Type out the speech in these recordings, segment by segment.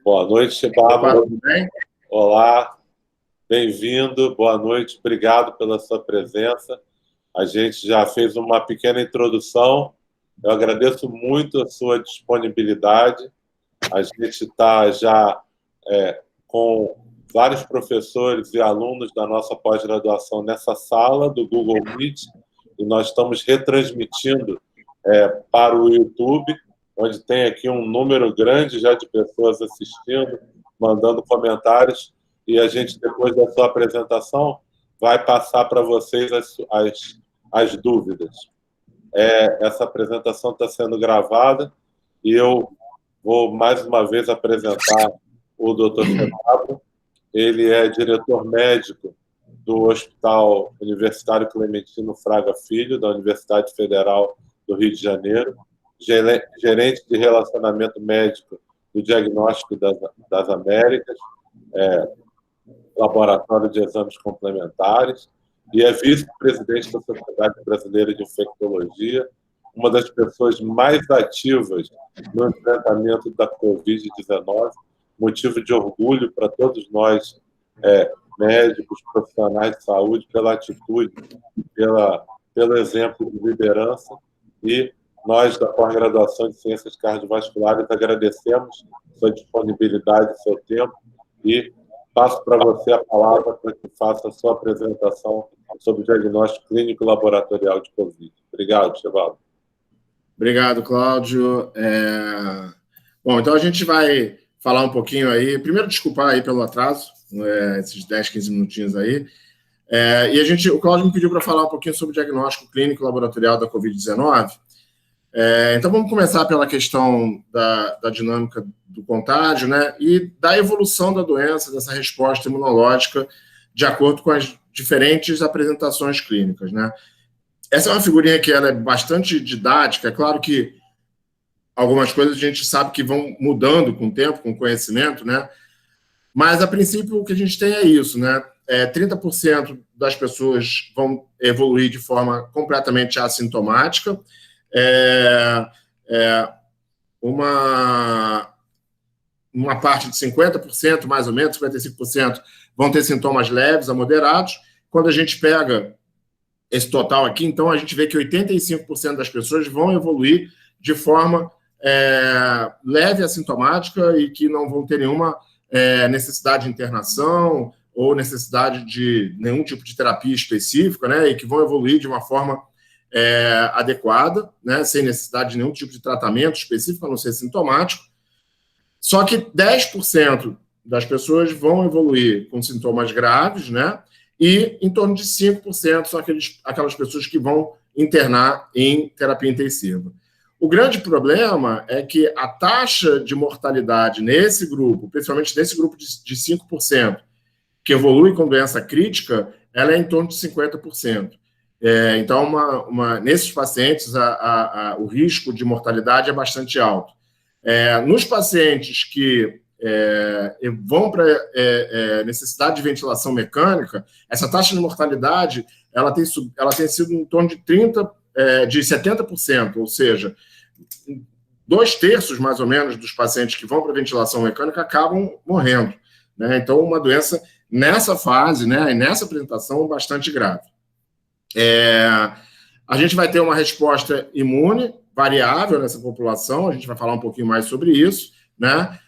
Boa noite, Bárbara. Tudo bem? Olá, bem-vindo, boa noite, obrigado pela sua presença. A gente já fez uma pequena introdução, eu agradeço muito a sua disponibilidade. A gente está já com vários professores e alunos da nossa pós-graduação nessa sala do Google Meet, e nós estamos retransmitindo para o YouTube, onde tem aqui um número grande já de pessoas assistindo, mandando comentários, e a gente, depois da sua apresentação, vai passar para vocês as dúvidas. Essa apresentação está sendo gravada, e eu vou, mais uma vez, apresentar o Dr. Fernando. Ele é diretor médico do Hospital Universitário Clementino Fraga Filho, da Universidade Federal do Rio de Janeiro, gerente de relacionamento médico do Diagnóstico das Américas, Laboratório de Exames Complementares, e é vice-presidente da Sociedade Brasileira de Infectologia, uma das pessoas mais ativas no enfrentamento da Covid-19, motivo de orgulho para todos nós, médicos, profissionais de saúde, pela atitude, pelo exemplo de liderança, e nós, da pós-graduação de Ciências Cardiovasculares, agradecemos sua disponibilidade, seu tempo, e passo para você a palavra para que faça a sua apresentação sobre o diagnóstico clínico laboratorial de Covid. Obrigado, Chevaldo. Obrigado, Cláudio. Bom, então a gente vai falar um pouquinho aí. Primeiro, desculpar aí pelo atraso, esses 10, 15 minutinhos aí. E o Cláudio me pediu para falar um pouquinho sobre o diagnóstico clínico laboratorial da Covid-19. Então, vamos começar pela questão da dinâmica do contágio, né, e da evolução da doença, dessa resposta imunológica, de acordo com as diferentes apresentações clínicas, né. Essa é uma figurinha que ela é bastante didática. É claro que algumas coisas a gente sabe que vão mudando com o tempo, com o conhecimento, né, mas, a princípio, o que a gente tem é isso, né, 30% das pessoas vão evoluir de forma completamente assintomática, uma parte de 50%, mais ou menos, 55%, vão ter sintomas leves a moderados. Quando a gente pega esse total aqui, então a gente vê que 85% das pessoas vão evoluir de forma leve assintomática e que não vão ter nenhuma necessidade de internação ou necessidade de nenhum tipo de terapia específica, né, e que vão evoluir de uma forma adequada, né, sem necessidade de nenhum tipo de tratamento específico, a não ser sintomático. Só que 10% das pessoas vão evoluir com sintomas graves, né, e em torno de 5% são aquelas pessoas que vão internar em terapia intensiva. O grande problema é que a taxa de mortalidade nesse grupo, principalmente nesse grupo de 5%, que evolui com doença crítica, ela é em torno de 50%. Então, nesses pacientes, o risco de mortalidade é bastante alto. Nos pacientes que vão para necessidade de ventilação mecânica, essa taxa de mortalidade ela tem sido em torno de 70%, ou seja, 2/3, mais ou menos, dos pacientes que vão para ventilação mecânica acabam morrendo, né? Então, uma doença nessa fase, né, e nessa apresentação, bastante grave. A gente vai ter uma resposta imune variável nessa população, a gente vai falar um pouquinho mais sobre isso, né?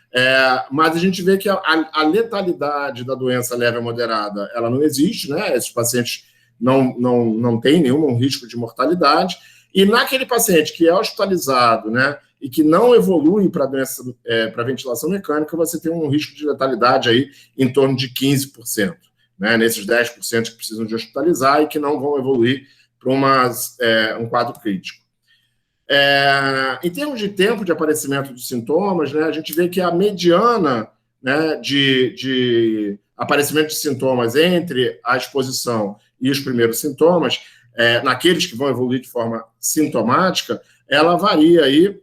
Mas a gente vê que a letalidade da doença leve a moderada, ela não existe, né? Esses pacientes não têm nenhum risco de mortalidade, e naquele paciente que é hospitalizado, né, e que não evolui para doença, para ventilação mecânica, você tem um risco de letalidade aí em torno de 15%, né, nesses 10% que precisam de hospitalizar e que não vão evoluir para um quadro crítico. Em termos de tempo de aparecimento de sintomas, né, a gente vê que a mediana, né, de aparecimento de sintomas entre a exposição e os primeiros sintomas, naqueles que vão evoluir de forma sintomática, ela varia aí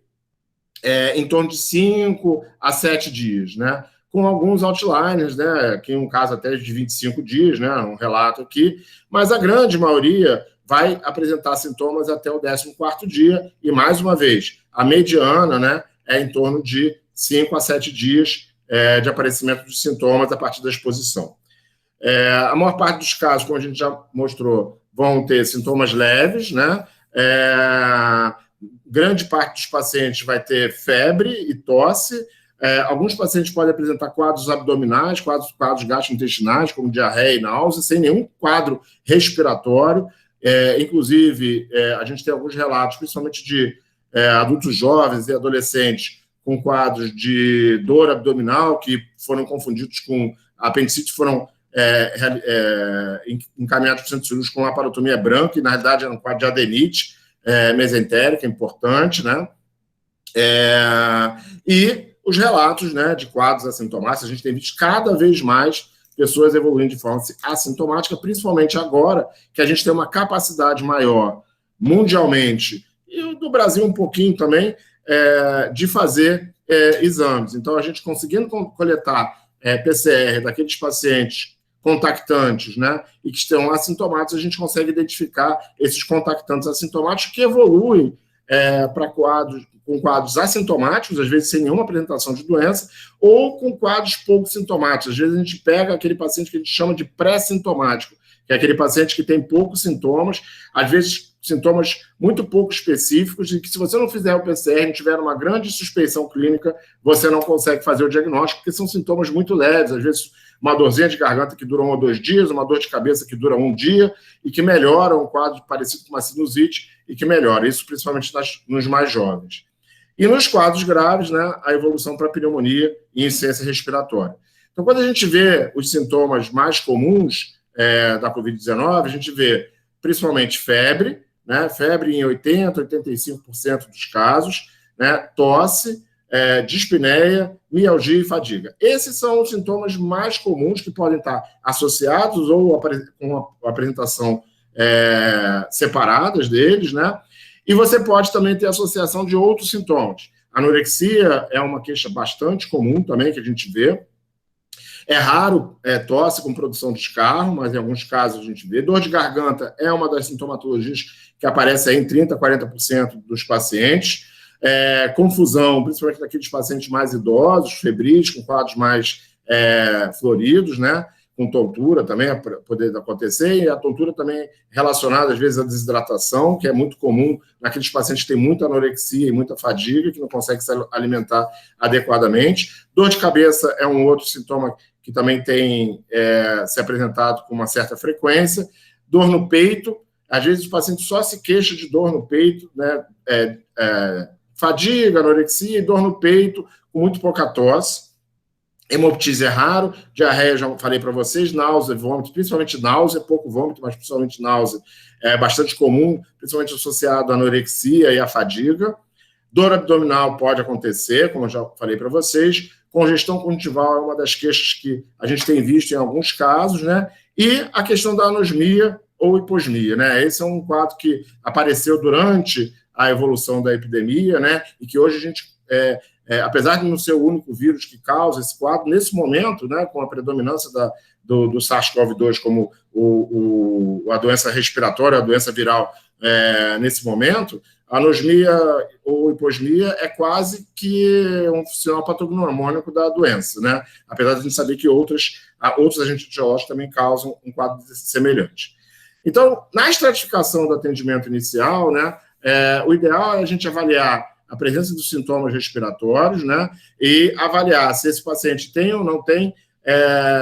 em torno de 5 a 7 dias, né? Com alguns outliners, né? Aqui um caso até de 25 dias, né? Um relato aqui, mas a grande maioria vai apresentar sintomas até o 14º dia, e mais uma vez, a mediana, né, é em torno de 5 a 7 dias de aparecimento de sintomas a partir da exposição. A maior parte dos casos, como a gente já mostrou, vão ter sintomas leves, né? Grande parte dos pacientes vai ter febre e tosse. Alguns pacientes podem apresentar quadros abdominais, quadros gastrointestinais, como diarreia e náusea, sem nenhum quadro respiratório. Inclusive, a gente tem alguns relatos, principalmente de adultos jovens e adolescentes, com quadros de dor abdominal, que foram confundidos com apendicite, foram encaminhados para o centro cirúrgico com laparotomia branca, e na realidade era um quadro de adenite mesentérica, importante, né? E os relatos, né, de quadros assintomáticos, a gente tem visto cada vez mais pessoas evoluindo de forma assintomática, principalmente agora que a gente tem uma capacidade maior mundialmente, e do Brasil um pouquinho também, de fazer exames. Então, a gente conseguindo coletar PCR daqueles pacientes contactantes, né, e que estão assintomáticos, a gente consegue identificar esses contactantes assintomáticos que evoluem para quadros assintomáticos, às vezes sem nenhuma apresentação de doença, ou com quadros pouco sintomáticos. Às vezes a gente pega aquele paciente que a gente chama de pré-sintomático, que é aquele paciente que tem poucos sintomas, às vezes sintomas muito pouco específicos, e que se você não fizer o PCR, não tiver uma grande suspeição clínica, você não consegue fazer o diagnóstico, porque são sintomas muito leves, às vezes uma dorzinha de garganta que dura 1 ou 2 dias, uma dor de cabeça que dura 1 dia, e que melhora, um quadro parecido com uma sinusite, e que melhora, isso principalmente nos mais jovens. E nos quadros graves, né, a evolução para pneumonia e insuficiência respiratória. Então, quando a gente vê os sintomas mais comuns da Covid-19, a gente vê principalmente febre, né, febre em 80%, 85% dos casos, né, tosse, dispneia, mialgia e fadiga. Esses são os sintomas mais comuns que podem estar associados ou com a apresentação separadas deles, né? E você pode também ter associação de outros sintomas. Anorexia é uma queixa bastante comum também que a gente vê. É raro tosse com produção de escarro, mas em alguns casos a gente vê. Dor de garganta é uma das sintomatologias que aparece aí em 30%, 40% dos pacientes. Confusão, principalmente naqueles pacientes mais idosos, febris, com quadros mais floridos, né? Com tontura também poder acontecer, e a tontura também relacionada, às vezes, à desidratação, que é muito comum naqueles pacientes que têm muita anorexia e muita fadiga, que não conseguem se alimentar adequadamente. Dor de cabeça é um outro sintoma que também tem se apresentado com uma certa frequência. Dor no peito, às vezes o paciente só se queixa de dor no peito, né? Fadiga, anorexia e dor no peito, com muito pouca tosse. Hemoptise é raro, diarreia, já falei para vocês, náusea, vômito, principalmente náusea, pouco vômito, mas principalmente náusea, é bastante comum, principalmente associado à anorexia e à fadiga. Dor abdominal pode acontecer, como eu já falei para vocês. Congestão conjuntival é uma das queixas que a gente tem visto em alguns casos, né? E a questão da anosmia ou hiposmia, né? Esse é um quadro que apareceu durante a evolução da epidemia, né? E que hoje a gente... apesar de não ser o único vírus que causa esse quadro, nesse momento, né, com a predominância do SARS-CoV-2 como a doença respiratória, a doença viral nesse momento, a anosmia ou hiposmia é quase que um sinal patognomônico da doença, né? Apesar de a gente saber que outros agentes etiológicos também causam um quadro semelhante. Então, na estratificação do atendimento inicial, né, o ideal é a gente avaliar a presença dos sintomas respiratórios, né, e avaliar se esse paciente tem ou não tem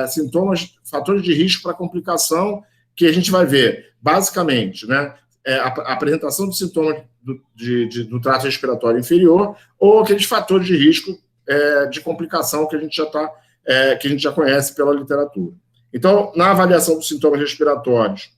sintomas, fatores de risco para complicação, que a gente vai ver, basicamente, né, a apresentação de sintomas do trato respiratório inferior ou aqueles fatores de risco de complicação que a gente já conhece pela literatura. Então, na avaliação dos sintomas respiratórios,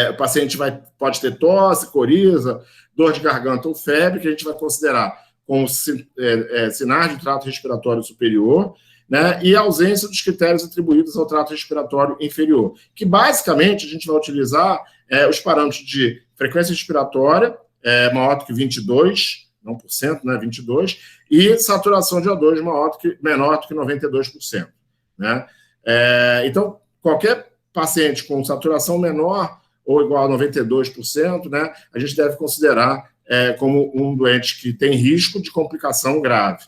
o paciente pode ter tosse, coriza, dor de garganta ou febre, que a gente vai considerar como sinais de trato respiratório superior, né, e a ausência dos critérios atribuídos ao trato respiratório inferior, que basicamente a gente vai utilizar os parâmetros de frequência respiratória, maior do que 22, não por cento, né, 22, e saturação de O2 menor do que 92%. Né? Então, qualquer paciente com saturação menor ou igual a 92%, né, a gente deve considerar como um doente que tem risco de complicação grave.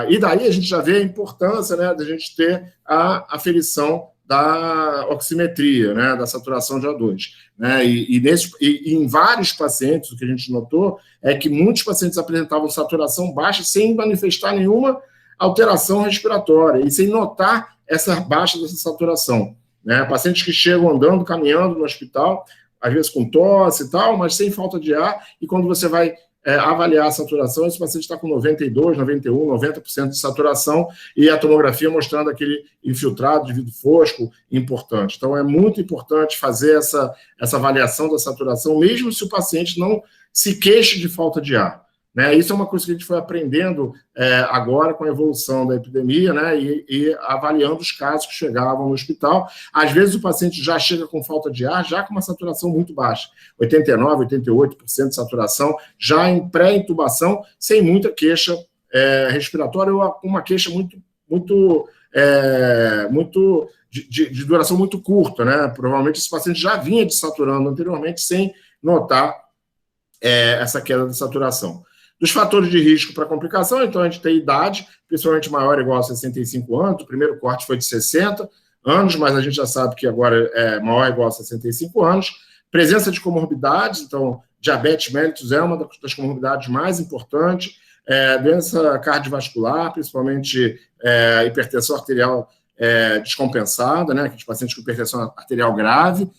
E daí a gente já vê a importância, né, da gente ter a aferição da oximetria, né, da saturação de O2. Né, e em vários pacientes, o que a gente notou é que muitos pacientes apresentavam saturação baixa sem manifestar nenhuma alteração respiratória e sem notar essa baixa dessa saturação. Né, pacientes que chegam andando, caminhando no hospital, às vezes com tosse e tal, mas sem falta de ar, e quando você vai avaliar a saturação, esse paciente está com 92, 91, 90% de saturação, e a tomografia mostrando aquele infiltrado de vidro fosco importante. Então, é muito importante fazer essa avaliação da saturação, mesmo se o paciente não se queixe de falta de ar. Né? Isso é uma coisa que a gente foi aprendendo agora com a evolução da epidemia, né? e avaliando os casos que chegavam no hospital. Às vezes o paciente já chega com falta de ar, já com uma saturação muito baixa, 89%, 88% de saturação, já em pré-intubação, sem muita queixa respiratória, ou uma queixa de duração muito curta. Né? Provavelmente esse paciente já vinha desaturando anteriormente sem notar essa queda de saturação. Dos fatores de risco para complicação, então a gente tem idade, principalmente maior ou igual a 65 anos, o primeiro corte foi de 60 anos, mas a gente já sabe que agora é maior ou igual a 65 anos. Presença de comorbidades, então diabetes mellitus é uma das comorbidades mais importantes, doença cardiovascular, principalmente hipertensão arterial descompensada, né, aqueles pacientes com hipertensão arterial grave,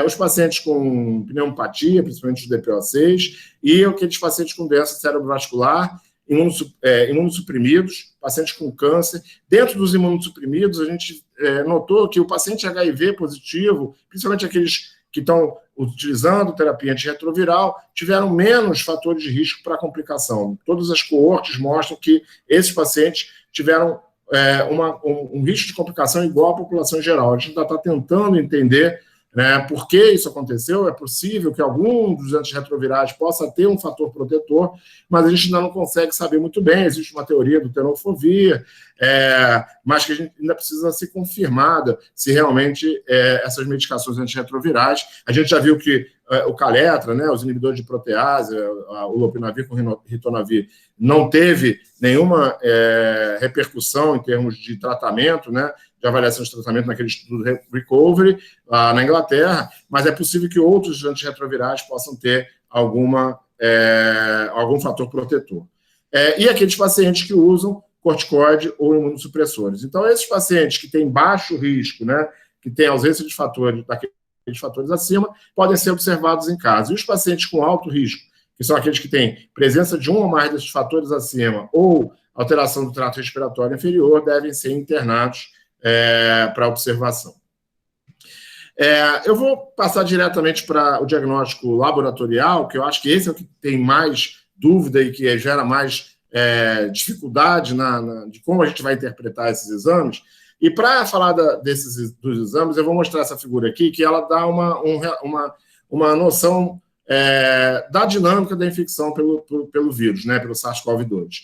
os pacientes com pneumopatia, principalmente os DPO6, e aqueles pacientes com doença cerebrovascular, imunossuprimidos, pacientes com câncer. Dentro dos imunossuprimidos, a gente notou que o paciente HIV positivo, principalmente aqueles que estão utilizando terapia antirretroviral, tiveram menos fatores de risco para complicação. Todas as coortes mostram que esses pacientes tiveram um risco de complicação igual à população em geral. A gente ainda está tentando entender por que isso aconteceu. É possível que algum dos antirretrovirais possa ter um fator protetor, mas a gente ainda não consegue saber muito bem. Existe uma teoria do tenofovir, mas que a gente ainda precisa ser confirmada se realmente essas medicações antirretrovirais. A gente já viu que o Kaletra, né, os inibidores de protease, o lopinavir com ritonavir, não teve nenhuma repercussão em termos de tratamento, né, de avaliação de tratamento naquele estudo Recovery, lá na Inglaterra, mas é possível que outros antirretrovirais possam ter algum fator protetor. E aqueles pacientes que usam corticoide ou imunossupressores. Então, esses pacientes que têm baixo risco, né, que têm ausência de fatores, daqueles fatores acima, podem ser observados em casa. E os pacientes com alto risco, que são aqueles que têm presença de um ou mais desses fatores acima ou alteração do trato respiratório inferior, devem ser internados para observação. Eu vou passar diretamente para o diagnóstico laboratorial, que eu acho que esse é o que tem mais dúvida e que gera mais dificuldade de como a gente vai interpretar esses exames. E para falar dos exames, eu vou mostrar essa figura aqui, que ela dá uma noção da dinâmica da infecção pelo vírus, né, pelo SARS-CoV-2.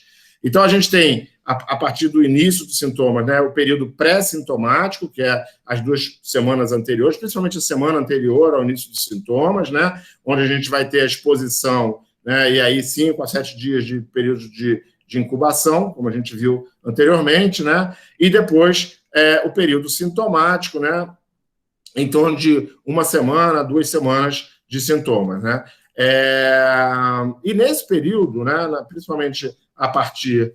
Então, a gente tem, a partir do início dos sintomas, né, o período pré-sintomático, que é as 2 semanas anteriores, principalmente a semana anterior ao início dos sintomas, né, onde a gente vai ter a exposição, né, e aí 5 a 7 dias de período de incubação, como a gente viu anteriormente, né, e depois o período sintomático, né, em torno de 1 semana, 2 semanas de sintomas, né. E nesse período, né, principalmente a partir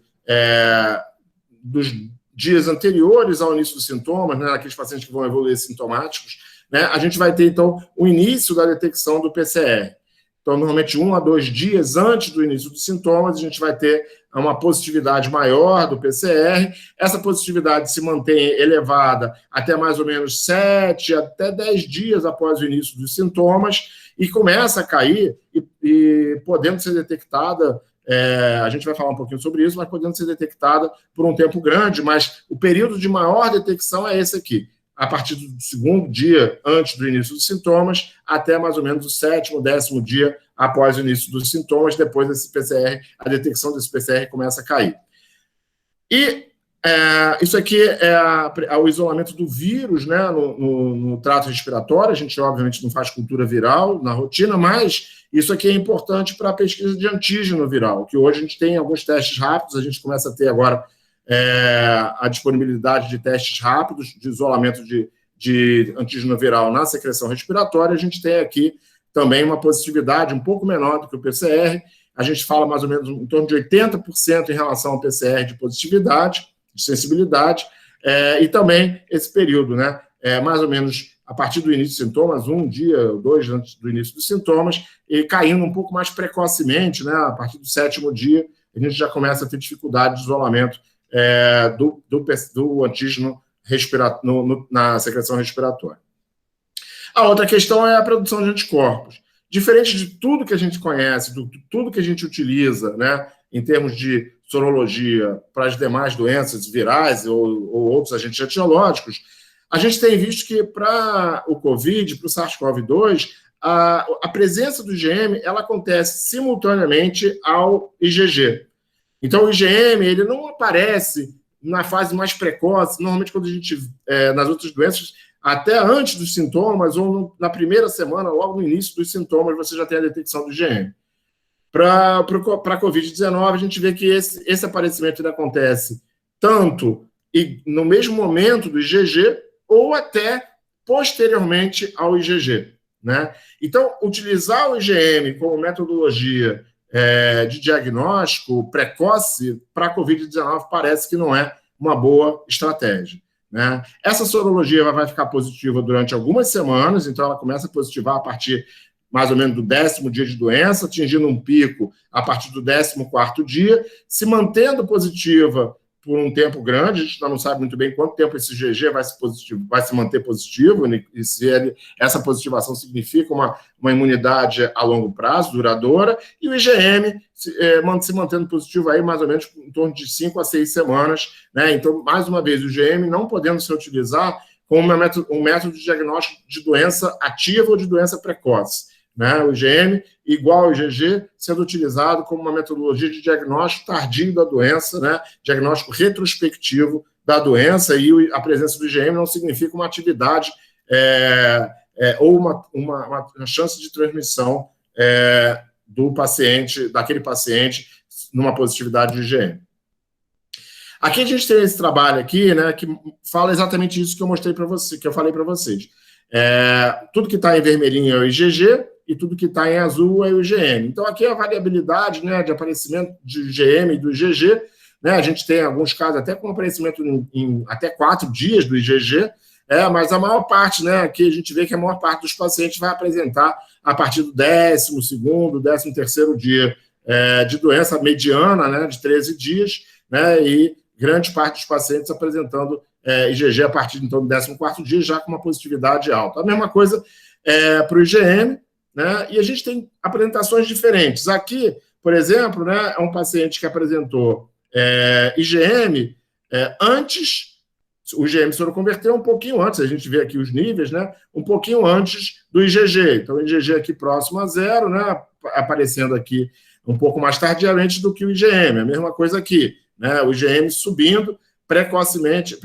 dos dias anteriores ao início dos sintomas, né, aqueles pacientes que vão evoluir sintomáticos, né, a gente vai ter, então, o início da detecção do PCR. Então, normalmente, 1 a 2 dias antes do início dos sintomas, a gente vai ter uma positividade maior do PCR. Essa positividade se mantém elevada até mais ou menos 7 até 10 dias após o início dos sintomas e começa a cair e podendo ser detectada, a gente vai falar um pouquinho sobre isso, mas podendo ser detectada por um tempo grande, mas o período de maior detecção é esse aqui, a partir do 2º dia antes do início dos sintomas, até mais ou menos o 7º, 10º dia após o início dos sintomas. Depois desse PCR, a detecção desse PCR começa a cair. E isso aqui é o isolamento do vírus, né, no trato respiratório. A gente, obviamente, não faz cultura viral na rotina, mas Isso aqui é importante para a pesquisa de antígeno viral, que hoje a gente tem alguns testes rápidos, a gente começa a ter agora a disponibilidade de testes rápidos de isolamento de antígeno viral na secreção respiratória. A gente tem aqui também uma positividade um pouco menor do que o PCR. A gente fala mais ou menos em torno de 80% em relação ao PCR de positividade, de sensibilidade, e também esse período, né? Mais ou menos a partir do início dos sintomas, 1 dia, 2 antes do início dos sintomas, e caindo um pouco mais precocemente, né? A partir do 7º dia, a gente já começa a ter dificuldade de isolamento do antígeno na secreção respiratória. A outra questão é a produção de anticorpos. Diferente de tudo que a gente conhece, tudo que a gente utiliza, né, em termos de sorologia para as demais doenças virais ou outros agentes etiológicos, a gente tem visto que para o COVID, para o SARS-CoV-2, a presença do IgM ela acontece simultaneamente ao IgG. Então, o IgM ele não aparece na fase mais precoce, normalmente quando a gente, nas outras doenças, até antes dos sintomas ou na primeira semana, logo no início dos sintomas, você já tem a detecção do IgM. Para a Covid-19, a gente vê que esse aparecimento ele acontece tanto no mesmo momento do IgG ou até posteriormente ao IgG, né? Então, utilizar o IgM como metodologia de diagnóstico precoce para a Covid-19 parece que não é uma boa estratégia, né? Essa sorologia vai ficar positiva durante algumas semanas, então ela começa a positivar a partir mais ou menos do 10º dia de doença, atingindo um pico a partir do 14º dia, se mantendo positiva por um tempo grande. A gente não sabe muito bem quanto tempo esse IgG vai se manter positivo, e se essa positivação significa uma imunidade a longo prazo, duradoura, e o IgM se mantendo positivo aí mais ou menos em torno de 5 a 6 semanas, né? Então, mais uma vez, o IgM não podendo se utilizar como um método de diagnóstico de doença ativa ou de doença precoce, né? O IgM igual ao IgG sendo utilizado como uma metodologia de diagnóstico tardio da doença, né? Diagnóstico retrospectivo da doença, e a presença do IgM não significa uma atividade ou uma chance de transmissão daquele paciente numa positividade de IgM. Aqui a gente tem esse trabalho aqui, né, que fala exatamente isso que eu mostrei para você, que eu falei para vocês. Tudo que está em vermelhinho é o IgG e tudo que está em azul é o IgM. Então, aqui é a variabilidade, né, de aparecimento de IgM e do IgG, né? A gente tem alguns casos até com aparecimento em até 4 dias do IgG, mas a maior parte, né, aqui a gente vê que a maior parte dos pacientes vai apresentar a partir do 12º, 13º dia de doença mediana, né, de 13 dias, né, e grande parte dos pacientes apresentando IgG a partir então, do 14º dia, já com uma positividade alta. A mesma coisa para o IgM, né, e a gente tem apresentações diferentes. Aqui, por exemplo, né, é um paciente que apresentou IgM antes, o IgM soroconverteu um pouquinho antes, a gente vê aqui os níveis, né, um pouquinho antes do IgG. Então, o IgG aqui próximo a 0, né, aparecendo aqui um pouco mais tardiamente do que o IgM. A mesma coisa aqui, né, o IgM subindo precocemente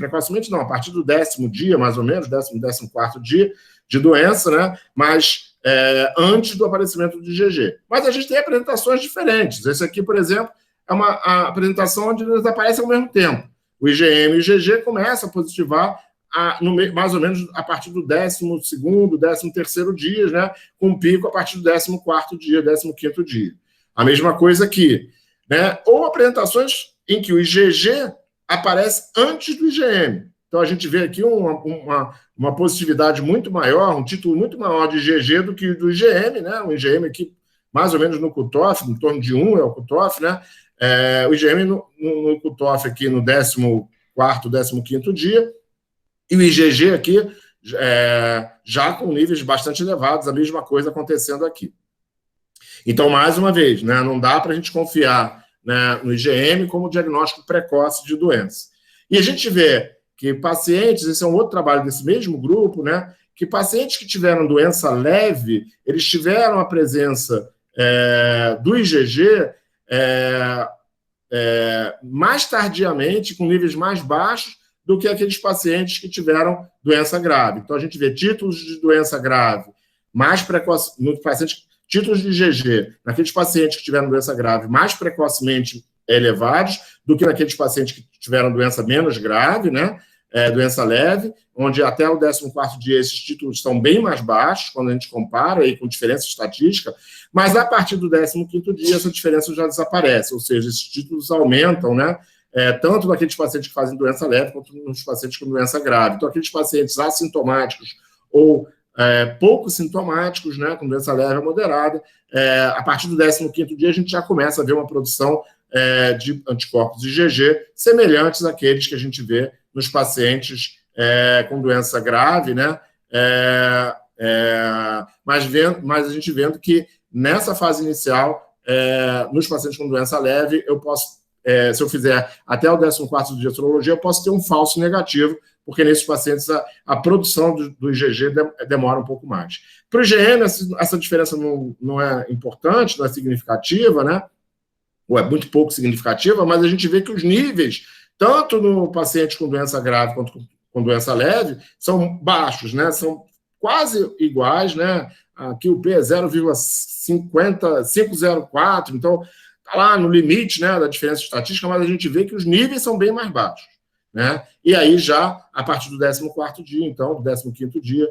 não, a partir do 10º dia, mais ou menos, 14º dia de doença, né, mas antes do aparecimento do IgG. Mas a gente tem apresentações diferentes. Esse aqui, por exemplo, é a apresentação onde eles aparecem ao mesmo tempo. O IgM e o IgG começam a positivar mais ou menos a partir do 12º, 13º dia, né, com um pico a partir do 14º dia, 15º dia. A mesma coisa aqui, né? Ou apresentações em que o IgG aparece antes do IgM. Então, a gente vê aqui uma positividade muito maior, um título muito maior de IgG do que do IgM, né? O IgM aqui, mais ou menos no cutoff, em torno de 1 é o cutoff, né? O IgM no cutoff aqui no 14º, 15º dia, e o IgG aqui já com níveis bastante elevados, a mesma coisa acontecendo aqui. Então, mais uma vez, né, não dá para a gente confiar, né, no IgM como diagnóstico precoce de doença. E a gente vê que pacientes, esse é um outro trabalho desse mesmo grupo, né, que pacientes que tiveram doença leve, eles tiveram a presença do IgG mais tardiamente, com níveis mais baixos, do que aqueles pacientes que tiveram doença grave. Então, a gente vê títulos de doença grave mais precoce, nos pacientes títulos de IgG naqueles pacientes que tiveram doença grave mais precocemente elevados do que naqueles pacientes que tiveram doença menos grave, né? Doença leve, onde até o 14º dia esses títulos estão bem mais baixos, quando a gente compara aí com diferença estatística, mas a partir do 15º dia essa diferença já desaparece, ou seja, esses títulos aumentam, né? Tanto naqueles pacientes que fazem doença leve, quanto nos pacientes com doença grave. Então, aqueles pacientes assintomáticos ou pouco sintomáticos, né, com doença leve ou moderada, a partir do 15º dia a gente já começa a ver uma produção de anticorpos IgG semelhantes àqueles que a gente vê nos pacientes com doença grave, né? Mas a gente vendo que nessa fase inicial, nos pacientes com doença leve, eu posso, se eu fizer até o 14º dia de sorologia, eu posso ter um falso negativo, porque nesses pacientes a produção do IgG demora um pouco mais. Para o IgM, essa diferença não é importante, não é significativa, né? Ou é muito pouco significativa, mas a gente vê que os níveis, tanto no paciente com doença grave quanto com doença leve, são baixos, né? São quase iguais, né? Aqui o P é 0,504, então está lá no limite, né, da diferença estatística, mas a gente vê que os níveis são bem mais baixos, né? E aí já, a partir do 14º dia, então, do 15º dia,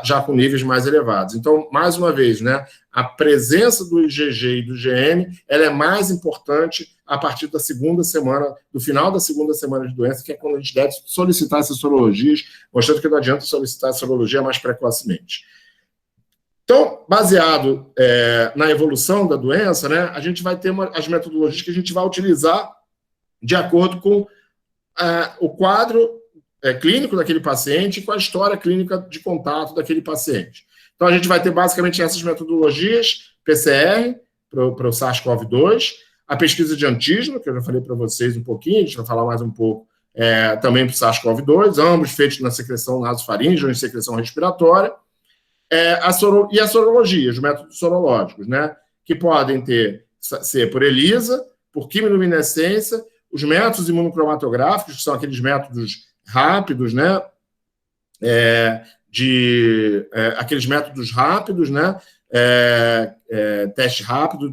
já com níveis mais elevados. Então, mais uma vez, né, a presença do IgG e do IgM, ela é mais importante a partir da segunda semana, do final da segunda semana de doença, que é quando a gente deve solicitar essas sorologias, mostrando que não adianta solicitar a sorologia mais precocemente. Então, baseado na evolução da doença, né, a gente vai ter as metodologias que a gente vai utilizar de acordo com o quadro clínico daquele paciente e com a história clínica de contato daquele paciente. Então, a gente vai ter basicamente essas metodologias, PCR, para o SARS-CoV-2, a pesquisa de antígeno, que eu já falei para vocês um pouquinho, a gente vai falar mais um pouco também para o SARS-CoV-2, ambos feitos na secreção nasofaríngea ou em secreção respiratória, e a sorologia, os métodos sorológicos, né, que podem ser por ELISA, por quimiluminescência, os métodos imunocromatográficos, que são aqueles métodos rápidos, né, aqueles métodos rápidos, né, teste rápido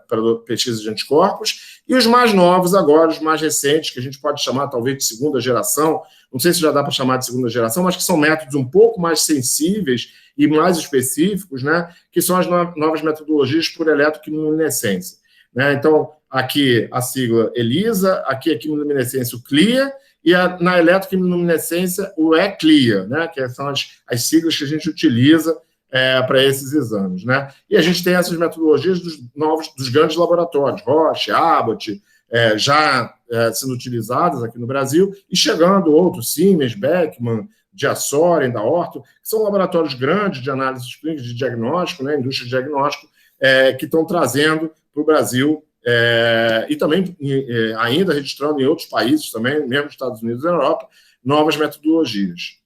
para pesquisa de anticorpos, e os mais novos agora, os mais recentes, que a gente pode chamar talvez de segunda geração, não sei se já dá para chamar de segunda geração, mas que são métodos um pouco mais sensíveis e mais específicos, né, que são as novas metodologias por eletroquimiluminescência, né? Então, aqui a sigla ELISA, aqui a quimiluminescência o CLIA, e na eletroquimiluminescência o ECLIA, né, que são as siglas que a gente utiliza para esses exames, né? E a gente tem essas metodologias dos grandes laboratórios, Roche, Abbott, já sendo utilizadas aqui no Brasil, e chegando outros, Siemens, Beckman, Diasoren, da Ortho, que são laboratórios grandes de análise clínica, de diagnóstico, né, indústria de diagnóstico, que estão trazendo para o Brasil, e também ainda registrando em outros países também, mesmo nos Estados Unidos e na Europa, novas metodologias.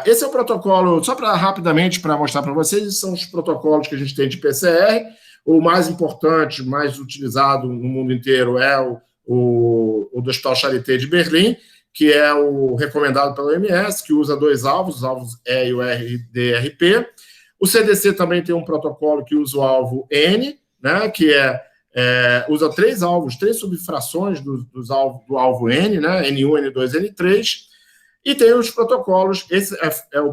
Esse é o protocolo, só rapidamente para mostrar para vocês, esses são os protocolos que a gente tem de PCR. O mais importante, mais utilizado no mundo inteiro é o do Hospital Charité de Berlim, que é o recomendado pela OMS, que usa dois alvos, os alvos E e o RDRP. O CDC também tem um protocolo que usa o alvo N, né, que usa três alvos, três subfrações do alvo N, né, N1, N2, N3, e tem os protocolos, esse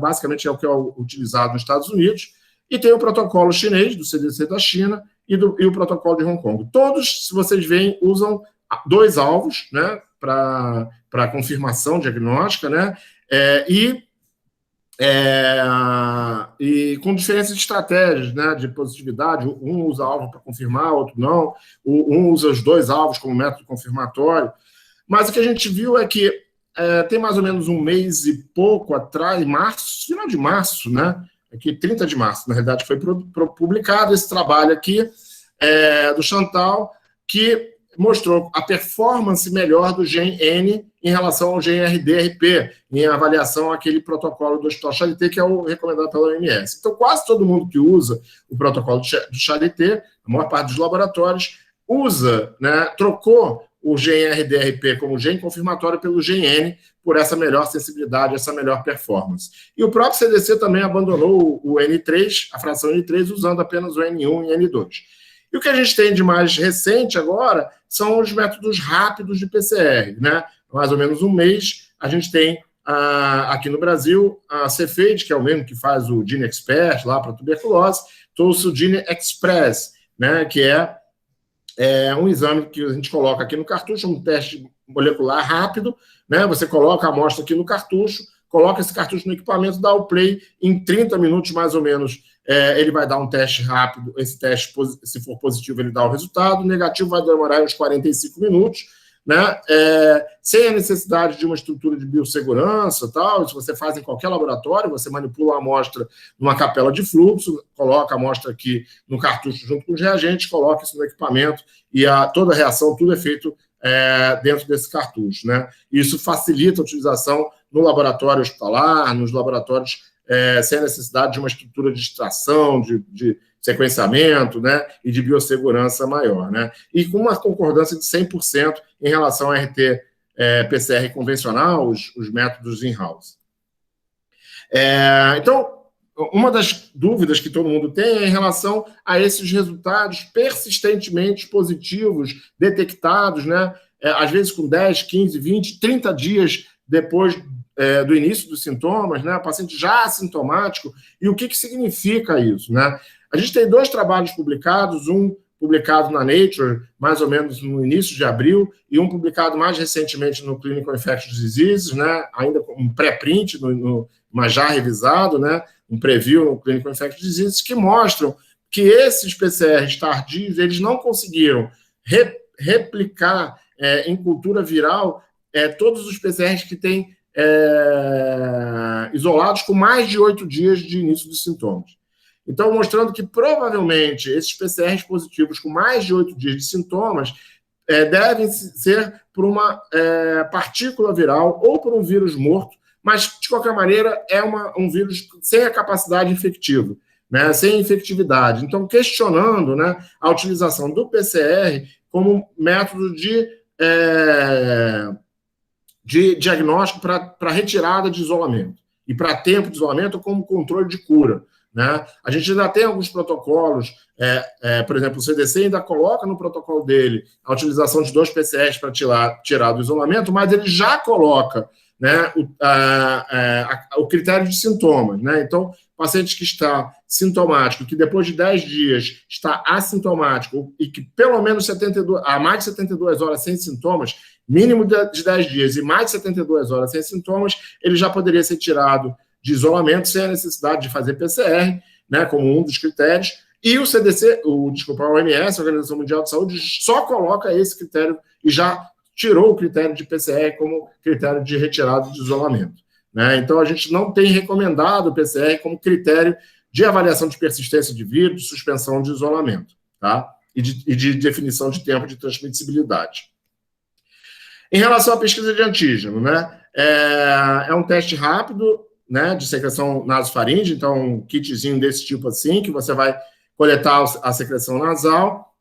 basicamente é o que é utilizado nos Estados Unidos, e tem o protocolo chinês, do CDC da China, e o protocolo de Hong Kong. Todos, se vocês veem, usam dois alvos, né, para confirmação diagnóstica, né, e com diferentes estratégias, né, de positividade. Um usa alvo para confirmar, outro não. Um usa os dois alvos como método confirmatório. Mas o que a gente viu é que tem mais ou menos um mês e pouco atrás, final de março, né, aqui 30 de março, na realidade, foi publicado esse trabalho aqui do Chantal, que mostrou a performance melhor do gen N em relação ao gen RDRP, em avaliação àquele protocolo do Hospital Charité, que é o recomendado pela OMS. Então, quase todo mundo que usa o protocolo do Charité, a maior parte dos laboratórios, usa, né, trocou o GNRDRP como gene confirmatório pelo GN, por essa melhor sensibilidade, essa melhor performance. E o próprio CDC também abandonou o N3, a fração N3, usando apenas o N1 e N2. E o que a gente tem de mais recente agora são os métodos rápidos de PCR, né? Mais ou menos um mês, a gente tem aqui no Brasil a Cepheid, que é o mesmo que faz o Gene Expert lá para tuberculose, trouxe o Gene Express, né? Que é um exame que a gente coloca aqui no cartucho, um teste molecular rápido, né? Você coloca a amostra aqui no cartucho, coloca esse cartucho no equipamento, dá o play, em 30 minutos mais ou menos, ele vai dar um teste rápido, esse teste, se for positivo, ele dá o resultado, negativo vai demorar uns 45 minutos, né? Sem a necessidade de uma estrutura de biossegurança, tal. Isso você faz em qualquer laboratório, você manipula a amostra numa capela de fluxo, coloca a amostra aqui no cartucho junto com os reagentes, coloca isso no equipamento e toda a reação, tudo é feito dentro desse cartucho, né? Isso facilita a utilização no laboratório hospitalar, nos laboratórios sem a necessidade de uma estrutura de extração, de sequenciamento, né, e de biossegurança maior, né? E com uma concordância de 100% em relação ao RT-PCR convencional, os métodos in-house. Então, uma das dúvidas que todo mundo tem é em relação a esses resultados persistentemente positivos, detectados, né, às vezes com 10, 15, 20, 30 dias depois do início dos sintomas, né, o paciente já assintomático. E o que significa isso, né? A gente tem 2 trabalhos publicados, um publicado na Nature, mais ou menos no início de abril, e um publicado mais recentemente no Clinical Infectious Diseases, né, ainda com um pré-print, mas já revisado, né, um preview no Clinical Infectious Diseases, que mostram que esses PCRs tardios, eles não conseguiram replicar em cultura viral todos os PCRs que têm isolados com mais de 8 dias de início dos sintomas. Então, mostrando que, provavelmente, esses PCRs positivos com mais de 8 dias de sintomas devem ser por uma partícula viral ou por um vírus morto, mas, de qualquer maneira, é um vírus sem a capacidade infectiva, né, sem infectividade. Então, questionando, né, a utilização do PCR como método de diagnóstico para retirada de isolamento e para tempo de isolamento como controle de cura, né? A gente ainda tem alguns protocolos, por exemplo, o CDC ainda coloca no protocolo dele a utilização de 2 PCRs para tirar do isolamento, mas ele já coloca, né, o critério de sintomas, né? Então, paciente que está sintomático, que depois de 10 dias está assintomático e que pelo menos mais de 72 horas sem sintomas, mínimo de 10 dias e mais de 72 horas sem sintomas, ele já poderia ser tirado de isolamento sem a necessidade de fazer PCR, né, como um dos critérios. E o CDC, a OMS, a Organização Mundial de Saúde, só coloca esse critério e já tirou o critério de PCR como critério de retirada de isolamento, né? Então, a gente não tem recomendado o PCR como critério de avaliação de persistência de vírus, de suspensão de isolamento, tá? E de definição de tempo de transmissibilidade. Em relação à pesquisa de antígeno, né? É um teste rápido, né, de secreção nasofaríngea, então um kitzinho desse tipo assim, que você vai coletar a secreção nasal,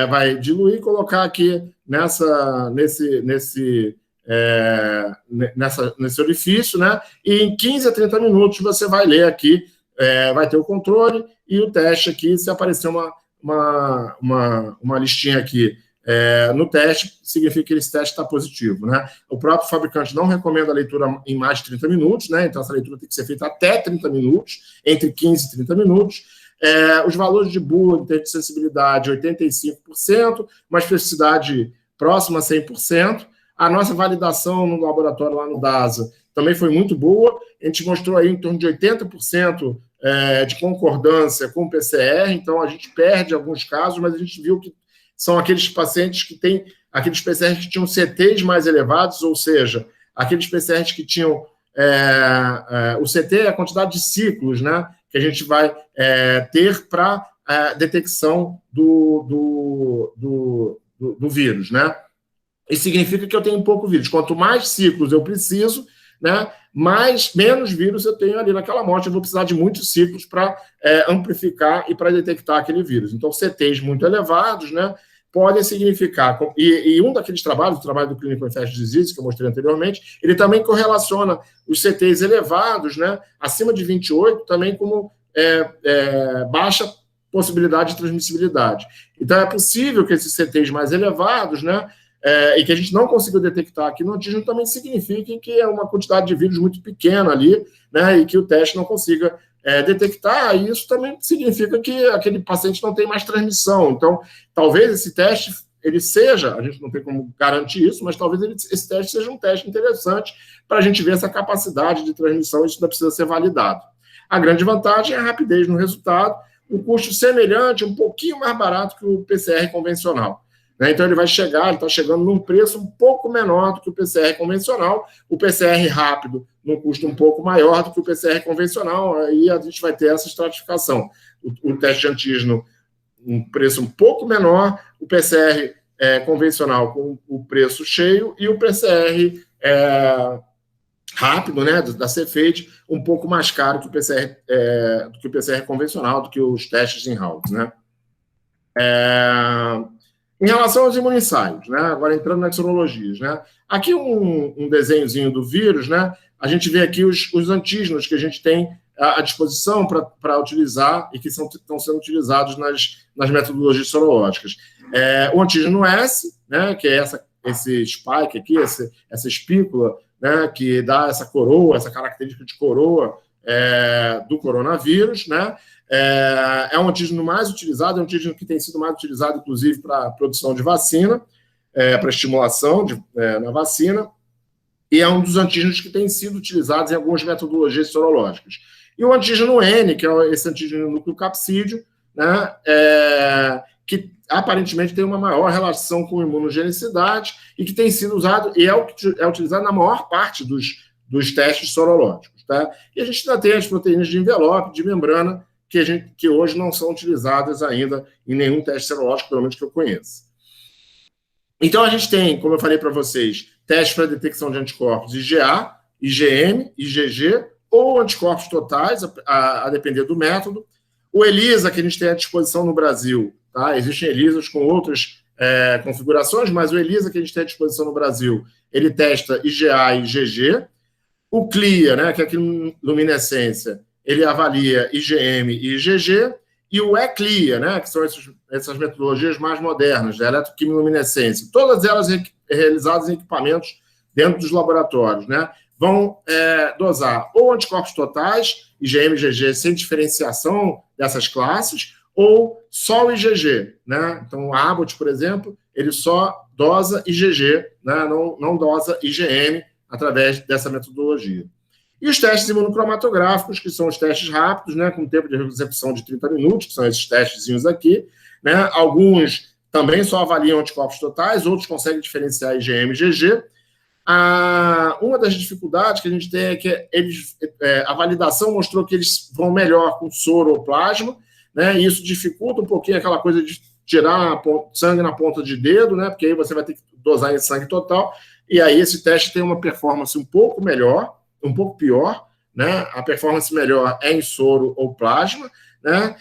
vai diluir e colocar aqui nesse orifício, né, e em 15 a 30 minutos você vai ler aqui, vai ter o controle e o teste aqui, se aparecer uma listinha aqui no teste, significa que esse teste está positivo, né? O próprio fabricante não recomenda a leitura em mais de 30 minutos, né? Então, essa leitura tem que ser feita até 30 minutos, entre 15 e 30 minutos. Os valores de Boole, em termos de sensibilidade, 85%, uma especificidade próxima a 100%. A nossa validação no laboratório lá no DASA também foi muito boa. A gente mostrou aí em torno de 80% de concordância com o PCR, então a gente perde alguns casos, mas a gente viu que são aqueles pacientes que têm, aqueles PCRs que tinham CTs mais elevados, ou seja, aqueles PCRs que tinham, o CT é a quantidade de ciclos, né, que a gente vai ter para detecção do vírus, né? Isso significa que eu tenho pouco vírus. Quanto mais ciclos eu preciso, né, menos vírus eu tenho ali naquela amostra. Eu vou precisar de muitos ciclos para amplificar e para detectar aquele vírus. Então, CTs muito elevados, né, podem significar, e um daqueles trabalhos, o trabalho do Clinical Infectious Disease, que eu mostrei anteriormente, ele também correlaciona os CTs elevados, né, acima de 28, também como baixa possibilidade de transmissibilidade. Então, é possível que esses CTs mais elevados, né, e que a gente não conseguiu detectar aqui no antígeno, também signifiquem que é uma quantidade de vírus muito pequena ali, né, e que o teste não consiga detectar, e isso também significa que aquele paciente não tem mais transmissão. Então, talvez esse teste, ele seja, a gente não tem como garantir isso, mas talvez esse teste seja um teste interessante para a gente ver essa capacidade de transmissão, isso ainda precisa ser validado. A grande vantagem é a rapidez no resultado, um custo semelhante, um pouquinho mais barato que o PCR convencional. Então, ele está chegando num preço um pouco menor do que o PCR convencional, o PCR rápido num custo um pouco maior do que o PCR convencional, aí a gente vai ter essa estratificação. O teste de antígeno, um preço um pouco menor, o PCR convencional com o preço cheio e o PCR rápido, né, da Cepheid, um pouco mais caro que o PCR convencional, do que os testes in-house, né? Em relação aos imunensaios, né? Agora entrando nas sorologias, né? Aqui um desenhozinho do vírus, né? A gente vê aqui os antígenos que a gente tem à disposição para utilizar e que estão sendo utilizados nas metodologias sorológicas. O antígeno S, né? Que é esse spike aqui, essa espícula, né? Que dá essa coroa, essa característica de coroa do coronavírus, né? É um antígeno mais utilizado, é um antígeno que tem sido mais utilizado, inclusive, para a produção de vacina, para estimulação na vacina, e é um dos antígenos que tem sido utilizados em algumas metodologias sorológicas. E o antígeno N, que é esse antígeno nucleocapsídeo, né, que aparentemente tem uma maior relação com imunogenicidade e que tem sido usado, e é utilizado na maior parte dos testes sorológicos. Tá? E a gente ainda tem as proteínas de envelope, de membrana, que hoje não são utilizadas ainda em nenhum teste serológico, pelo menos que eu conheça. Então, a gente tem, como eu falei para vocês, testes para detecção de anticorpos IgA, IgM, IgG, ou anticorpos totais, a depender do método. O ELISA, que a gente tem à disposição no Brasil, tá? Existem ELISAs com outras configurações, mas o ELISA que a gente tem à disposição no Brasil, ele testa IgA e IgG. O CLIA, né, que é a luminescência, ele avalia IgM e IgG, e o ECLIA, né, que são essas metodologias mais modernas, da eletroquimiluminescência, todas elas realizadas em equipamentos dentro dos laboratórios, né, vão dosar ou anticorpos totais, IgM e IgG, sem diferenciação dessas classes, ou só o IgG, né? Então, o Abbott, por exemplo, ele só dosa IgG, né, não dosa IgM através dessa metodologia. E os testes imunocromatográficos, que são os testes rápidos, né, com tempo de recepção de 30 minutos, que são esses testezinhos aqui, né, alguns também só avaliam anticorpos totais, outros conseguem diferenciar IgM e IgG. Uma das dificuldades que a gente tem é que a validação mostrou que eles vão melhor com soro ou plasma, né, e isso dificulta um pouquinho aquela coisa de tirar sangue na ponta de dedo, né, porque aí você vai ter que dosar em sangue total, e aí esse teste tem uma performance um pouco melhor, um pouco pior, né? A performance melhor é em soro ou plasma, né?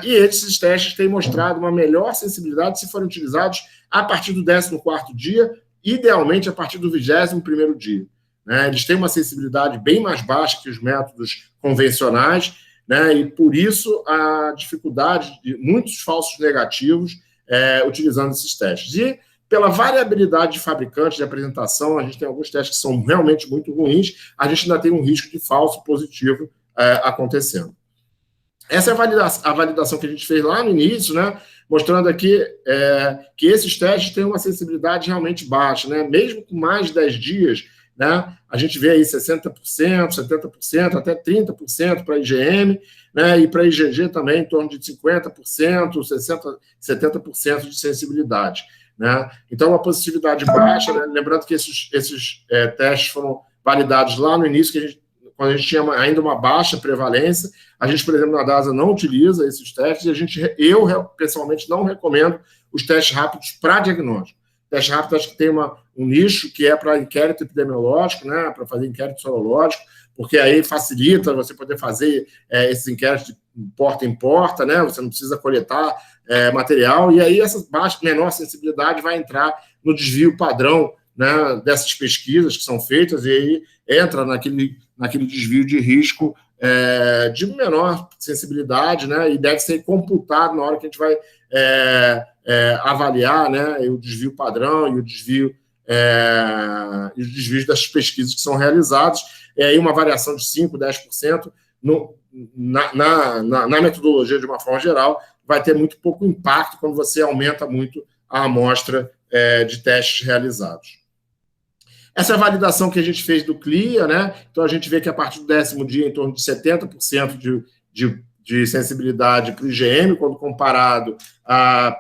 E esses testes têm mostrado uma melhor sensibilidade se forem utilizados a partir do 14º dia, idealmente a partir do 21º dia. Né? Eles têm uma sensibilidade bem mais baixa que os métodos convencionais, né? E por isso a dificuldade de muitos falsos negativos utilizando esses testes. E pela variabilidade de fabricantes de apresentação, a gente tem alguns testes que são realmente muito ruins, a gente ainda tem um risco de falso positivo acontecendo. Essa é a validação que a gente fez lá no início, né, mostrando aqui que esses testes têm uma sensibilidade realmente baixa, né, mesmo com mais de 10 dias, né, a gente vê aí 60%, 70%, até 30% para IgM, né, e para IgG também em torno de 50%, 60%, 70% de sensibilidade. Né? Então, uma positividade baixa, né? Lembrando que esses testes foram validados lá no início, quando a gente tinha ainda uma baixa prevalência. A gente, por exemplo, na DASA não utiliza esses testes, e eu pessoalmente não recomendo os testes rápidos para diagnóstico. Teste rápido, acho que tem um nicho que é para inquérito epidemiológico, né? Para fazer inquérito sorológico, porque aí facilita você poder fazer esses inquéritos porta em porta, né? Você não precisa coletar material, e aí essa menor sensibilidade vai entrar no desvio padrão, né, dessas pesquisas que são feitas, e aí entra naquele desvio de risco de menor sensibilidade, né, e deve ser computado na hora que a gente vai avaliar, né, o desvio padrão e os desvios das pesquisas que são realizadas. É aí uma variação de 5%, 10% na metodologia de uma forma geral, vai ter muito pouco impacto quando você aumenta muito a amostra de testes realizados. Essa é a validação que a gente fez do CLIA, né? Então, a gente vê que a partir do 10º dia, em torno de 70% de sensibilidade para o IgM, quando comparado a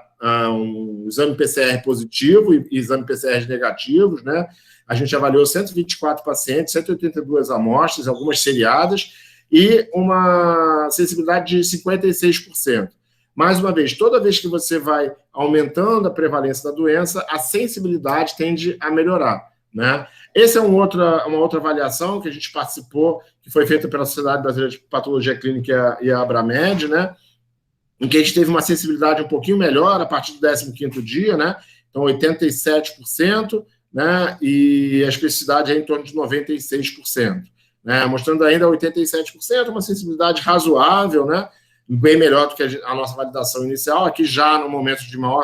um exame PCR positivo e exame PCR negativos, né? A gente avaliou 124 pacientes, 182 amostras, algumas seriadas, e uma sensibilidade de 56%. Mais uma vez, toda vez que você vai aumentando a prevalência da doença, a sensibilidade tende a melhorar, né? Essa é uma outra avaliação que a gente participou, que foi feita pela Sociedade Brasileira de Patologia Clínica e a Abramed, né? Em que a gente teve uma sensibilidade um pouquinho melhor a partir do 15º dia, né? Então, 87%, né? E a especificidade é em torno de 96%, né? Mostrando ainda 87%, uma sensibilidade razoável, né? Bem melhor do que a nossa validação inicial, aqui já no momento de maior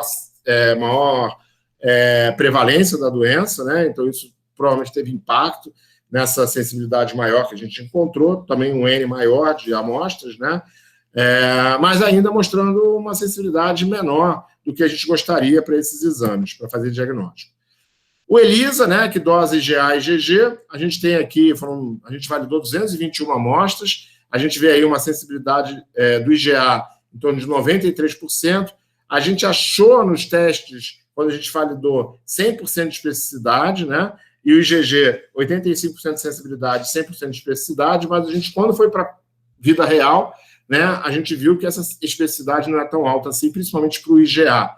prevalência da doença, né? Então, isso provavelmente teve impacto nessa sensibilidade maior que a gente encontrou, também um N maior de amostras, né? Mas ainda mostrando uma sensibilidade menor do que a gente gostaria para esses exames, para fazer diagnóstico. O ELISA, né, que dosa IgA e IgG, a gente tem aqui, a gente validou 221 amostras, a gente vê aí uma sensibilidade do IgA em torno de 93%, a gente achou nos testes, quando a gente validou 100% de especificidade, né, e o IgG, 85% de sensibilidade, 100% de especificidade, mas a gente, quando foi para a vida real, né, a gente viu que essa especificidade não é tão alta assim, principalmente para o IgA.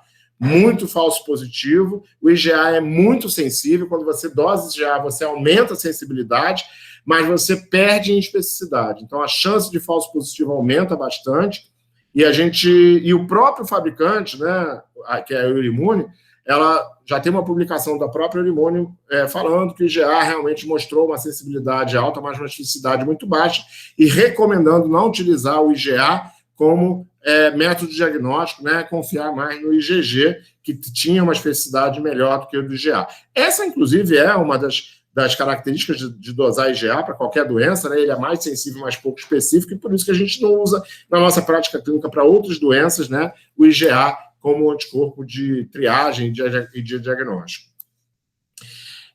Muito falso positivo, o IgA é muito sensível, quando você dosa IgA, você aumenta a sensibilidade, mas você perde em especificidade. Então, a chance de falso positivo aumenta bastante, e o próprio fabricante, né, que é a Eurimune, ela já tem uma publicação da própria Eurimune falando que o IgA realmente mostrou uma sensibilidade alta, mas uma especificidade muito baixa, e recomendando não utilizar o IgA como método de diagnóstico, né, confiar mais no IgG, que tinha uma especificidade melhor do que o do IgA. Essa, inclusive, é uma das características de dosar IgA para qualquer doença, né? Ele é mais sensível, mais pouco específico, e por isso que a gente não usa na nossa prática clínica para outras doenças, né, o IgA como anticorpo de triagem e de diagnóstico.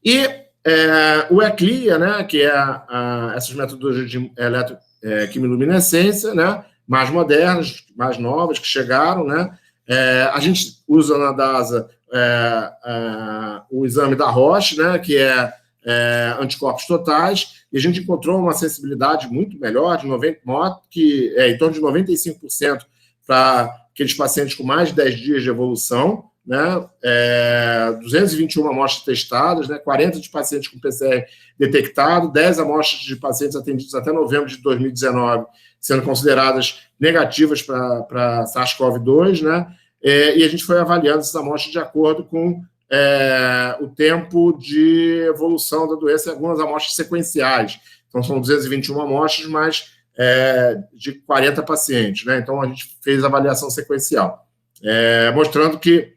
E o ECLIA, né, que é essas metodologias de quimiluminescência, né, mais modernas, mais novas, que chegaram, né? A gente usa na DASA o exame da Roche, né, que é anticorpos totais, e a gente encontrou uma sensibilidade muito melhor, em torno de 95% para aqueles pacientes com mais de 10 dias de evolução, né? 221 amostras testadas, né? 40 de pacientes com PCR detectado, 10 amostras de pacientes atendidos até novembro de 2019, sendo consideradas negativas para SARS-CoV-2, né? E a gente foi avaliando essas amostras de acordo com o tempo de evolução da doença em algumas amostras sequenciais. Então, são 221 amostras, mas de 40 pacientes, né? Então, a gente fez a avaliação sequencial, mostrando que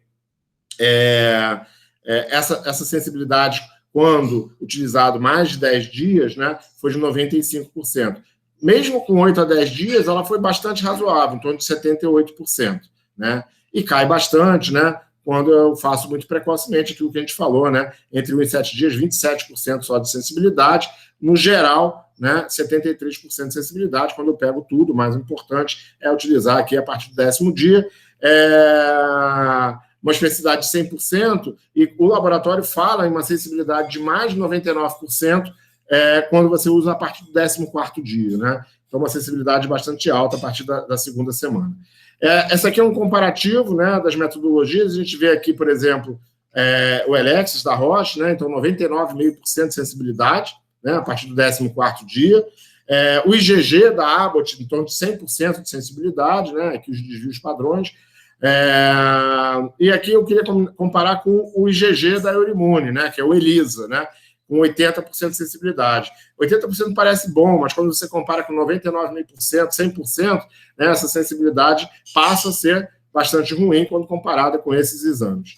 essa sensibilidade, quando utilizado mais de 10 dias, né, foi de 95%. Mesmo com 8 a 10 dias, ela foi bastante razoável, em torno de 78%, né? E cai bastante, né, quando eu faço muito precocemente aquilo que a gente falou, né? Entre 1 e 7 dias, 27% só de sensibilidade. No geral, né, 73% de sensibilidade. Quando eu pego tudo, o mais importante é utilizar aqui a partir do 10º dia. Uma especificidade de 100%, e o laboratório fala em uma sensibilidade de mais de 99% quando você usa a partir do 14º dia, né? Então, uma sensibilidade bastante alta a partir da segunda semana. Essa aqui é um comparativo, né, das metodologias. A gente vê aqui, por exemplo, o Elexis da Roche, né? Então, 99,5% de sensibilidade, né, a partir do 14º dia. O IgG da Abbott, em torno de 100% de sensibilidade, né? Aqui os desvios padrões. E aqui eu queria comparar com o IgG da Euroimune, né? Que é o ELISA, né? Com 80% de sensibilidade. 80% parece bom, mas quando você compara com 99%, 100%, né, essa sensibilidade passa a ser bastante ruim quando comparada com esses exames.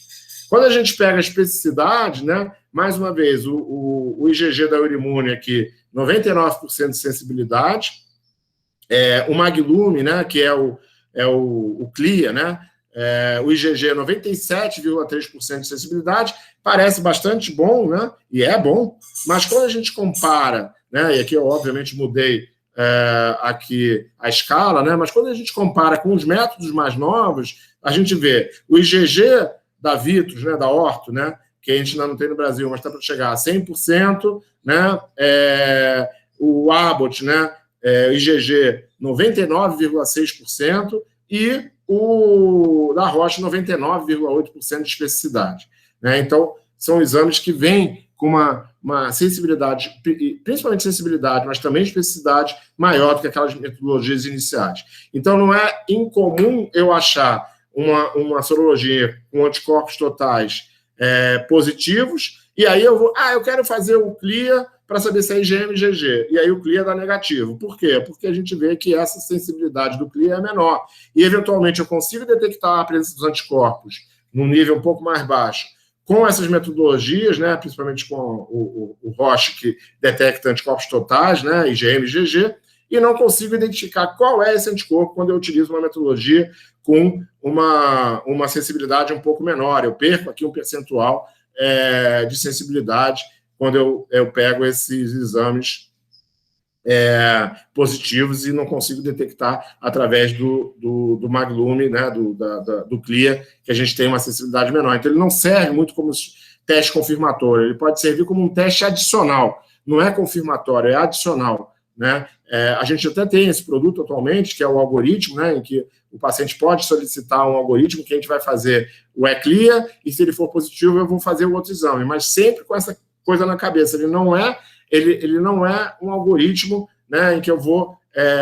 Quando a gente pega a especificidade, né, mais uma vez, o IgG da Euroimune aqui, 99% de sensibilidade, o Maglume, né, que é o CLIA, né, o IgG 97,3% de sensibilidade, parece bastante bom, né, e é bom, mas quando a gente compara, né, e aqui eu obviamente mudei aqui a escala, né, mas quando a gente compara com os métodos mais novos, a gente vê o IgG da Vitrus, né, da Ortho, né, que a gente ainda não tem no Brasil, mas está para chegar a 100%, né, o Abbott, né, o IgG 99,6% e o da Roche 99,8% de especificidade. Né? Então, são exames que vêm com uma sensibilidade, principalmente sensibilidade, mas também especificidade maior do que aquelas metodologias iniciais. Então, não é incomum eu achar uma sorologia com anticorpos totais positivos, e aí eu quero fazer o CLIA para saber se é IgM e IgG, e aí o CLIA dá negativo. Por quê? Porque a gente vê que essa sensibilidade do CLIA é menor, e eventualmente eu consigo detectar a presença dos anticorpos num nível um pouco mais baixo, com essas metodologias, né, principalmente com o Roche, que detecta anticorpos totais, né, IgM e IgG, e não consigo identificar qual é esse anticorpo quando eu utilizo uma metodologia com uma sensibilidade um pouco menor. Eu perco aqui um percentual de sensibilidade quando eu pego esses exames positivos e não consigo detectar através do Maglume, né, do CLIA, que a gente tem uma sensibilidade menor. Então, ele não serve muito como teste confirmatório, ele pode servir como um teste adicional, não é confirmatório, é adicional. Né? A gente até tem esse produto atualmente, que é o algoritmo, né, em que o paciente pode solicitar um algoritmo que a gente vai fazer o ECLIA, e se ele for positivo, eu vou fazer o outro exame, mas sempre com essa coisa na cabeça. Ele não é um algoritmo, né, em que eu vou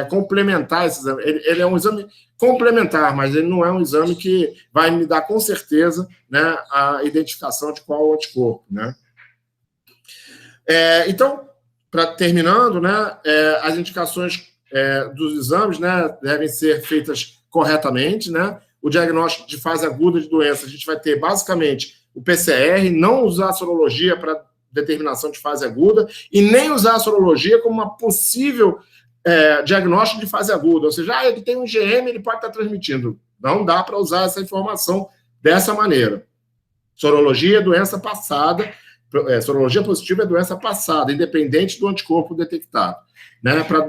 complementar esse exame. Ele é um exame complementar, mas ele não é um exame que vai me dar com certeza, né, a identificação de qual é o anticorpo. Né? Então, terminando, né, as indicações dos exames, né, devem ser feitas corretamente. Né? O diagnóstico de fase aguda de doença, a gente vai ter basicamente o PCR, não usar a sorologia para determinação de fase aguda, e nem usar a sorologia como uma possível diagnóstico de fase aguda. Ou seja, ele tem um IgM, ele pode estar transmitindo. Não dá para usar essa informação dessa maneira. Sorologia é doença passada, sorologia positiva é doença passada, independente do anticorpo detectado. Né? Para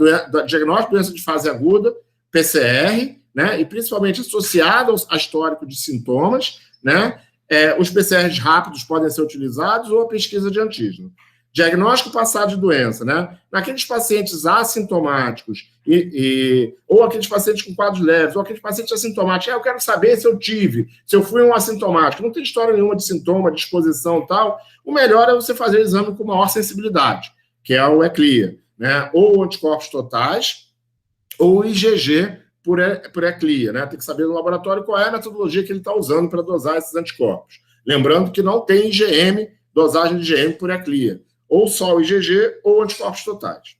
diagnóstico de doença de fase aguda, PCR, né? E principalmente associado a histórico de sintomas, né? Os PCRs rápidos podem ser utilizados ou a pesquisa de antígeno. Diagnóstico passado de doença, né? Naqueles pacientes assintomáticos, ou aqueles pacientes com quadros leves, ou aqueles pacientes assintomáticos, eu quero saber se eu fui um assintomático, não tem história nenhuma de sintoma, de exposição e tal, o melhor é você fazer o exame com maior sensibilidade, que é o ECLIA, né? Ou anticorpos totais, ou IgG por ECLIA, né? Tem que saber no laboratório qual é a metodologia que ele está usando para dosar esses anticorpos. Lembrando que não tem IgM, dosagem de IgM por ECLIA, ou só o IgG ou anticorpos totais.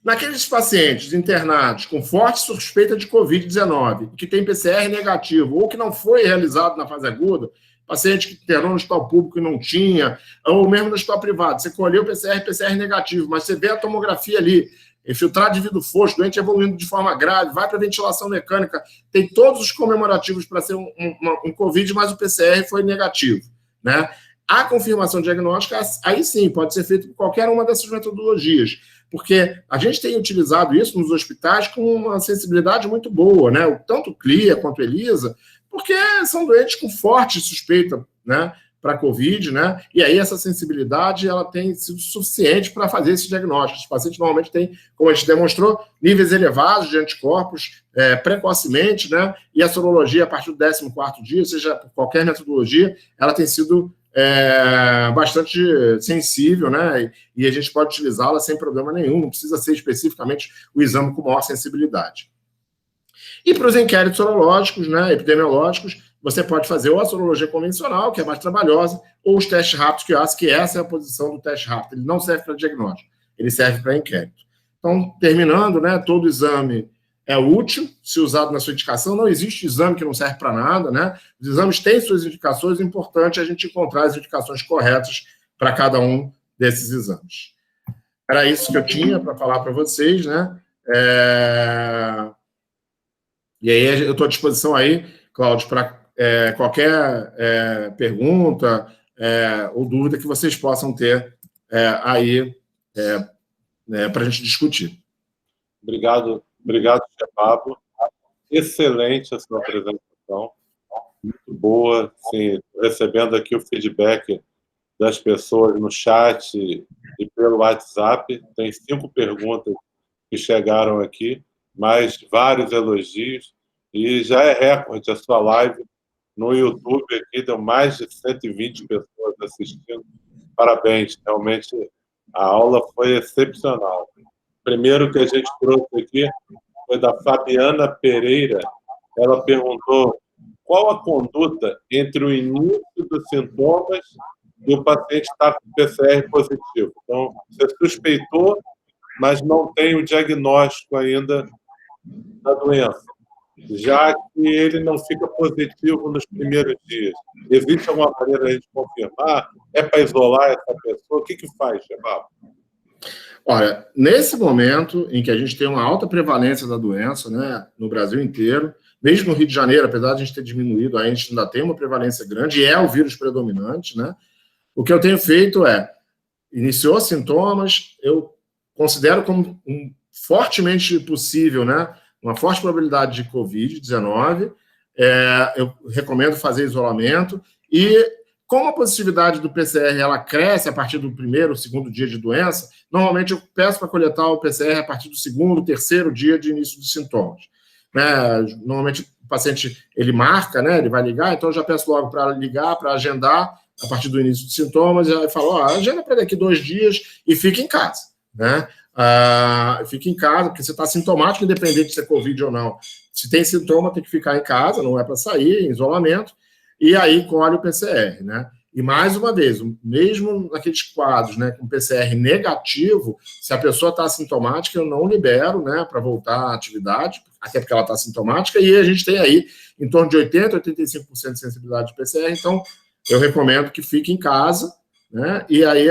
Naqueles pacientes internados com forte suspeita de Covid-19, que tem PCR negativo, ou que não foi realizado na fase aguda, paciente que internou no hospital público e não tinha, ou mesmo no hospital privado, você colheu PCR negativo, mas você vê a tomografia ali, infiltrado de vidro fosco, doente evoluindo de forma grave, vai para ventilação mecânica, tem todos os comemorativos para ser um Covid, mas o PCR foi negativo. Né? A confirmação diagnóstica, aí sim, pode ser feita por qualquer uma dessas metodologias, porque a gente tem utilizado isso nos hospitais com uma sensibilidade muito boa, né? Tanto o CLIA quanto o ELISA, porque são doentes com forte suspeita, né, para COVID, né? E aí essa sensibilidade ela tem sido suficiente para fazer esse diagnóstico. Os pacientes normalmente têm, como a gente demonstrou, níveis elevados de anticorpos precocemente, né? E a sorologia, a partir do 14º dia, seja qualquer metodologia, ela tem sido bastante sensível, né? E a gente pode utilizá-la sem problema nenhum, não precisa ser especificamente o exame com maior sensibilidade. E para os inquéritos sorológicos, né, epidemiológicos, você pode fazer ou a sorologia convencional, que é mais trabalhosa, ou os testes rápidos, que eu acho que essa é a posição do teste rápido. Ele não serve para diagnóstico, ele serve para inquérito. Então, terminando, né, todo exame é útil se usado na sua indicação. Não existe exame que não serve para nada, né? Os exames têm suas indicações, é importante a gente encontrar as indicações corretas para cada um desses exames. Era isso que eu tinha para falar para vocês, né? E aí eu estou à disposição aí, Cláudio, para qualquer pergunta ou dúvida que vocês possam ter aí para a gente discutir. Obrigado, Pablo. Excelente a sua apresentação, muito boa. Sim, recebendo aqui o feedback das pessoas no chat e pelo WhatsApp. Tem 5 perguntas que chegaram aqui, mais vários elogios, e já é recorde a sua live no YouTube aqui, deu mais de 120 pessoas assistindo. Parabéns, realmente a aula foi excepcional. Primeiro que a gente trouxe aqui foi da Fabiana Pereira. Ela perguntou qual a conduta entre o início dos sintomas e o paciente estar com PCR positivo. Então, você suspeitou, mas não tem o diagnóstico ainda da doença, já que ele não fica positivo nos primeiros dias. Existe alguma maneira de confirmar? É para isolar essa pessoa? O que faz, Chebab? Olha, nesse momento em que a gente tem uma alta prevalência da doença, né, no Brasil inteiro, mesmo no Rio de Janeiro, apesar de a gente ter diminuído, a gente ainda tem uma prevalência grande, e é o vírus predominante, né? O que eu tenho feito iniciou sintomas, eu considero como fortemente possível, né, uma forte probabilidade de Covid-19, eu recomendo fazer isolamento, e como a positividade do PCR ela cresce a partir do primeiro, segundo dia de doença, normalmente eu peço para coletar o PCR a partir do segundo, terceiro dia de início dos sintomas. Normalmente o paciente ele marca, né, ele vai ligar, então eu já peço logo para ligar, para agendar a partir do início dos sintomas, e aí falo, agenda para daqui 2 dias e fica em casa, né? Fica em casa, porque você está sintomático, independente de ser Covid ou não. Se tem sintoma, tem que ficar em casa, não é para sair, em isolamento, e aí colhe o PCR, né? E mais uma vez, mesmo naqueles quadros, né, com PCR negativo, se a pessoa está assintomática, eu não libero, né, para voltar à atividade, até porque ela está assintomática, e a gente tem aí em torno de 80% a 85% de sensibilidade de PCR, então eu recomendo que fique em casa, né, e aí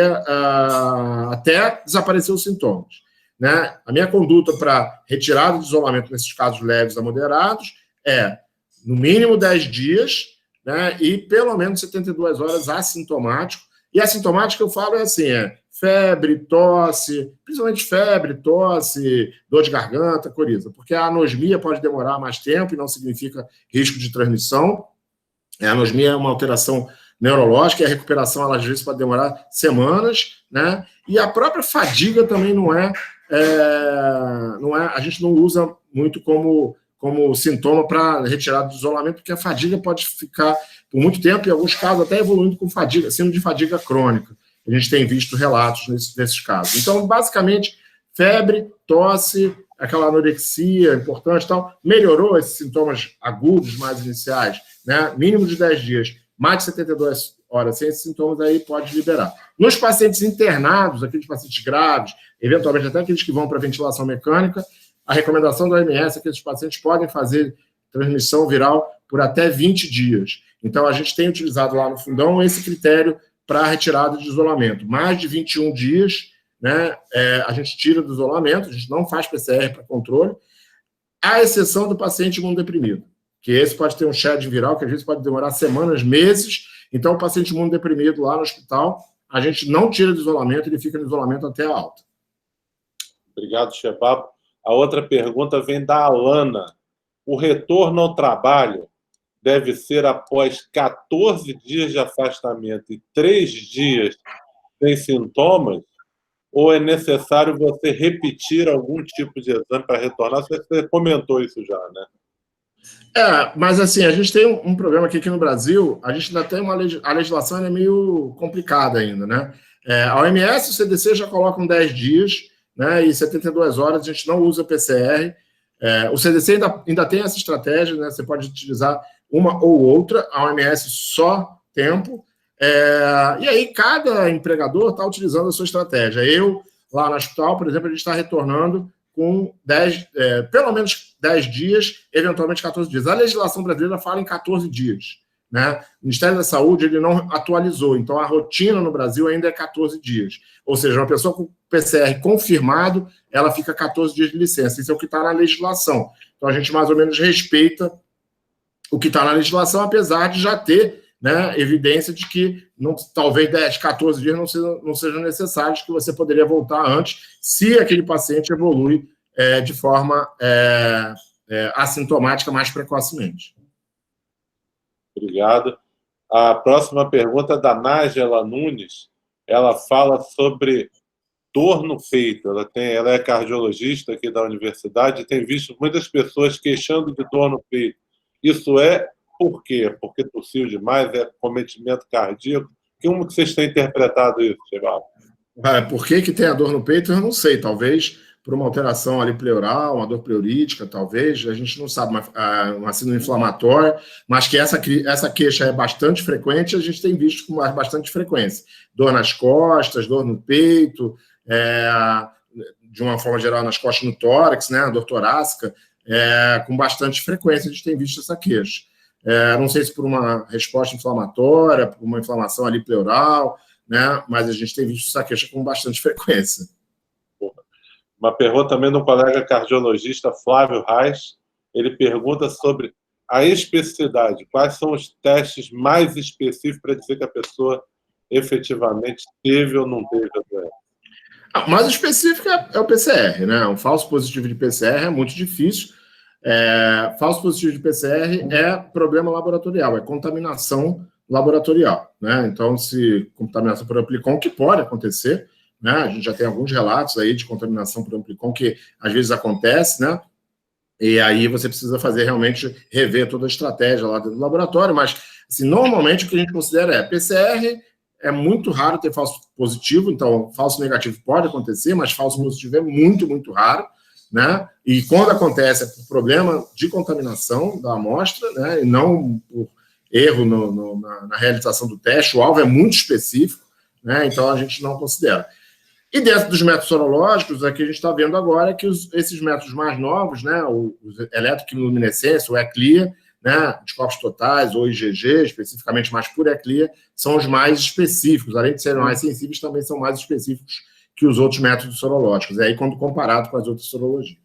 até desaparecer os sintomas, né? A minha conduta para retirada de isolamento nesses casos leves a moderados é, no mínimo 10 dias, né, e pelo menos 72 horas assintomático. E assintomático eu falo febre, tosse, principalmente febre, tosse, dor de garganta, coriza, porque a anosmia pode demorar mais tempo e não significa risco de transmissão. A anosmia é uma alteração neurológica e a recuperação, ela, às vezes, pode demorar semanas, né? E a própria fadiga também não é a gente não usa muito como sintoma para retirada do isolamento, porque a fadiga pode ficar por muito tempo, em alguns casos até evoluindo com fadiga, síndrome de fadiga crônica. A gente tem visto relatos nesses casos. Então, basicamente, febre, tosse, aquela anorexia importante e tal, melhorou esses sintomas agudos mais iniciais, né? Mínimo de 10 dias, mais de 72 horas sem esses sintomas, aí pode liberar. Nos pacientes internados, aqueles pacientes graves, eventualmente até aqueles que vão para ventilação mecânica, a recomendação da OMS é que esses pacientes podem fazer transmissão viral por até 20 dias. Então, a gente tem utilizado lá no Fundão esse critério para a retirada de isolamento. Mais de 21 dias, né, a gente tira do isolamento, a gente não faz PCR para controle, à exceção do paciente imunodeprimido, que esse pode ter um shedding viral, que às vezes pode demorar semanas, meses. Então, o paciente imunodeprimido lá no hospital, a gente não tira do isolamento, ele fica no isolamento até a alta. Obrigado, Chebab. A outra pergunta vem da Alana. O retorno ao trabalho deve ser após 14 dias de afastamento e 3 dias sem sintomas? Ou é necessário você repetir algum tipo de exame para retornar? Você comentou isso já, né? Mas assim, a gente tem um problema aqui no Brasil, a gente ainda tem a legislação é meio complicada ainda, né? A OMS e o CDC já colocam 10 dias, né, e 72 horas, a gente não usa PCR. O CDC ainda tem essa estratégia, né? Você pode utilizar uma ou outra, a OMS só tempo. E aí cada empregador está utilizando a sua estratégia. Eu, lá no hospital, por exemplo, a gente está retornando com pelo menos 10 dias, eventualmente 14 dias. A legislação brasileira fala em 14 dias. Né? O Ministério da Saúde ele não atualizou, então a rotina no Brasil ainda é 14 dias. Ou seja, uma pessoa com PCR confirmado, ela fica 14 dias de licença. Isso é o que está na legislação. Então a gente mais ou menos respeita o que está na legislação, apesar de já ter, né, evidência de que talvez 10, 14 dias não sejam necessários, que você poderia voltar antes, se aquele paciente evolui de forma assintomática mais precocemente. Obrigado. A próxima pergunta é da Nájela Nunes. Ela fala sobre dor no peito. Ela é cardiologista aqui da universidade e tem visto muitas pessoas queixando de dor no peito. Isso por quê? Porque tossiu demais? É cometimento cardíaco? Como que vocês têm interpretado isso, Geraldo? Por que tem a dor no peito? Eu não sei. Talvez por uma alteração ali pleural, uma dor pleurítica, talvez. A gente não sabe, uma síndrome inflamatória, mas que essa queixa é bastante frequente, a gente tem visto com bastante frequência. Dor nas costas, dor no peito, de uma forma geral nas costas, no tórax, né, dor torácica, com bastante frequência a gente tem visto essa queixa. Não sei se por uma resposta inflamatória, por uma inflamação ali pleural, né, mas a gente tem visto essa queixa com bastante frequência. Uma pergunta também do colega cardiologista Flávio Reis. Ele pergunta sobre a especificidade. Quais são os testes mais específicos para dizer que a pessoa efetivamente teve ou não teve a doença? O mais específico é o PCR, né? Um falso positivo de PCR é muito difícil. Falso positivo de PCR é problema laboratorial, é contaminação laboratorial, né? Então, se contaminação por amplicon, que pode acontecer, né? A gente já tem alguns relatos aí de contaminação por amplicon que às vezes acontece, né? E aí você precisa realmente rever toda a estratégia lá dentro do laboratório, mas assim, normalmente o que a gente considera PCR é muito raro ter falso positivo, então falso negativo pode acontecer, mas falso positivo é muito, muito raro, né? E quando acontece é por problema de contaminação da amostra, né? E não por erro na realização do teste, o alvo é muito específico, né? Então a gente não considera. E dentro dos métodos sorológicos, aqui a gente está vendo agora que esses métodos mais novos, né, o eletroquimiluminescência, o ECLIA, né, anticorpos totais, ou IgG, especificamente mais por ECLIA, são os mais específicos. Além de serem mais sensíveis, também são mais específicos que os outros métodos sorológicos. E aí, quando comparado com as outras sorologias.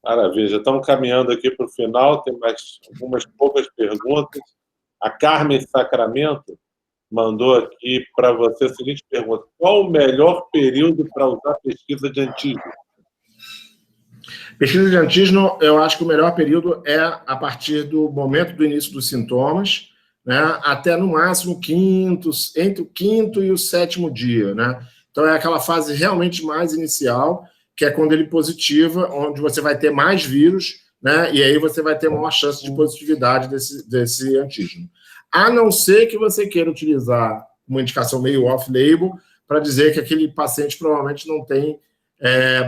Maravilha. Já estamos caminhando aqui para o final, tem mais algumas poucas perguntas. A Carmen Sacramento mandou aqui para você a seguinte pergunta: qual o melhor período para usar pesquisa de antígeno? Pesquisa de antígeno, eu acho que o melhor período é a partir do momento do início dos sintomas, né, até no máximo entre o quinto e o sétimo dia, né? Então é aquela fase realmente mais inicial, que é quando ele positiva, onde você vai ter mais vírus, né? E aí você vai ter maior chance de positividade desse antígeno. A não ser que você queira utilizar uma indicação meio off-label para dizer que aquele paciente provavelmente não tem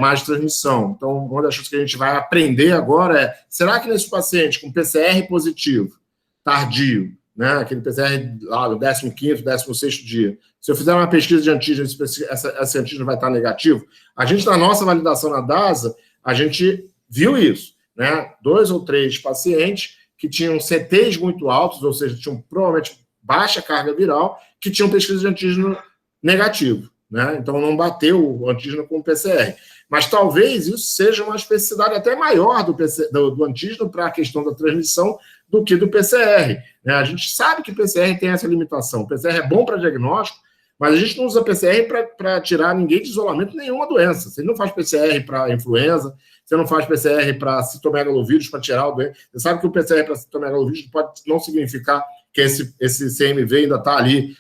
mais transmissão. Então, uma das coisas que a gente vai aprender agora é, será que nesse paciente com PCR positivo, tardio, né, aquele PCR lá do 15º, 16º dia, se eu fizer uma pesquisa de antígeno, esse antígeno vai estar negativo? A gente, na nossa validação na DASA, a gente viu isso, né? 2 ou 3 pacientes que tinham CTs muito altos, ou seja, tinham provavelmente baixa carga viral, que tinham pesquisa de antígeno negativo, né? Então não bateu o antígeno com o PCR. Mas talvez isso seja uma especificidade até maior do antígeno para a questão da transmissão do que do PCR, né? A gente sabe que o PCR tem essa limitação. O PCR é bom para diagnóstico, mas a gente não usa PCR para tirar ninguém de isolamento nenhuma doença. Você não faz PCR para influenza, você não faz PCR para citomegalovírus, para tirar o doente. Você sabe que o PCR para citomegalovírus pode não significar que esse CMV ainda está ali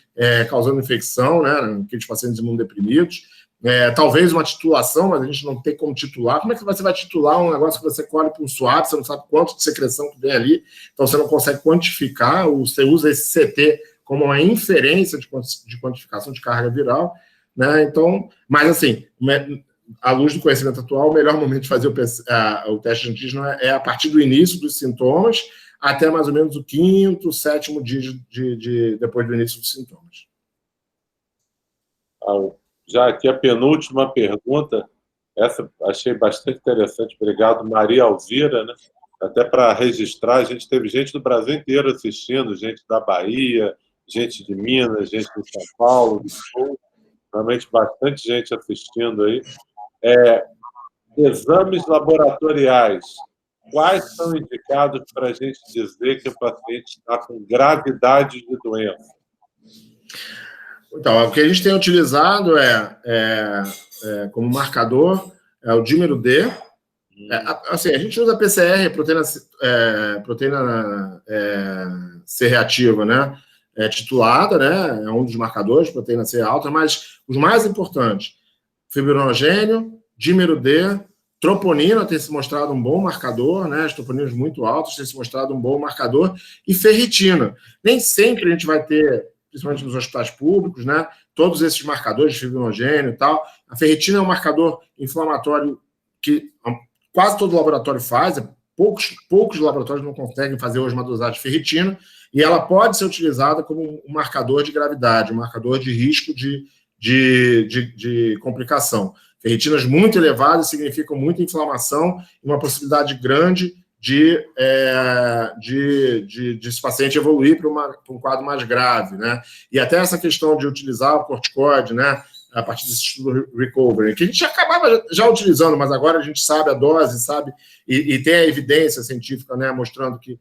causando infecção, né, naqueles pacientes imunodeprimidos. talvez uma titulação, mas a gente não tem como titular. Como é que você vai titular um negócio que você colhe por um swab, você não sabe quanto de secreção que vem ali, então você não consegue quantificar, você usa esse CT como uma inferência de quantificação de carga viral, né? Então, mas assim, à luz do conhecimento atual, o melhor momento de fazer o teste de antígeno é a partir do início dos sintomas, até mais ou menos o 5º, 7º dia depois do início dos sintomas. Já aqui a penúltima pergunta, essa achei bastante interessante, obrigado, Maria Alvira, né? Até para registrar, a gente teve gente do Brasil inteiro assistindo, gente da Bahia, gente de Minas, gente de São Paulo, do Sul, realmente bastante gente assistindo aí. Exames laboratoriais, quais são indicados para a gente dizer que o paciente está com gravidade de doença? Então, o que a gente tem utilizado como marcador é o dímero D. Assim, a gente usa PCR, proteína C reativa, né? Titulada, né? É um dos marcadores, proteína C alta, mas os mais importantes, fibrinogênio, dímero D, troponina tem se mostrado um bom marcador, né? As troponinas muito altas têm se mostrado um bom marcador, e ferritina. Nem sempre a gente vai ter, principalmente nos hospitais públicos, né? Todos esses marcadores de fibrinogênio e tal. A ferritina é um marcador inflamatório que quase todo laboratório faz, poucos laboratórios não conseguem fazer hoje uma dosagem de ferritina, e ela pode ser utilizada como um marcador de gravidade, um marcador de risco de complicação. Ferritinas muito elevadas significam muita inflamação e uma possibilidade grande de esse paciente evoluir para um quadro mais grave, né? E até essa questão de utilizar o corticoide, né, a partir desse estudo Recovery, que a gente acabava já utilizando, mas agora a gente sabe a dose, sabe, e tem a evidência científica, né, mostrando que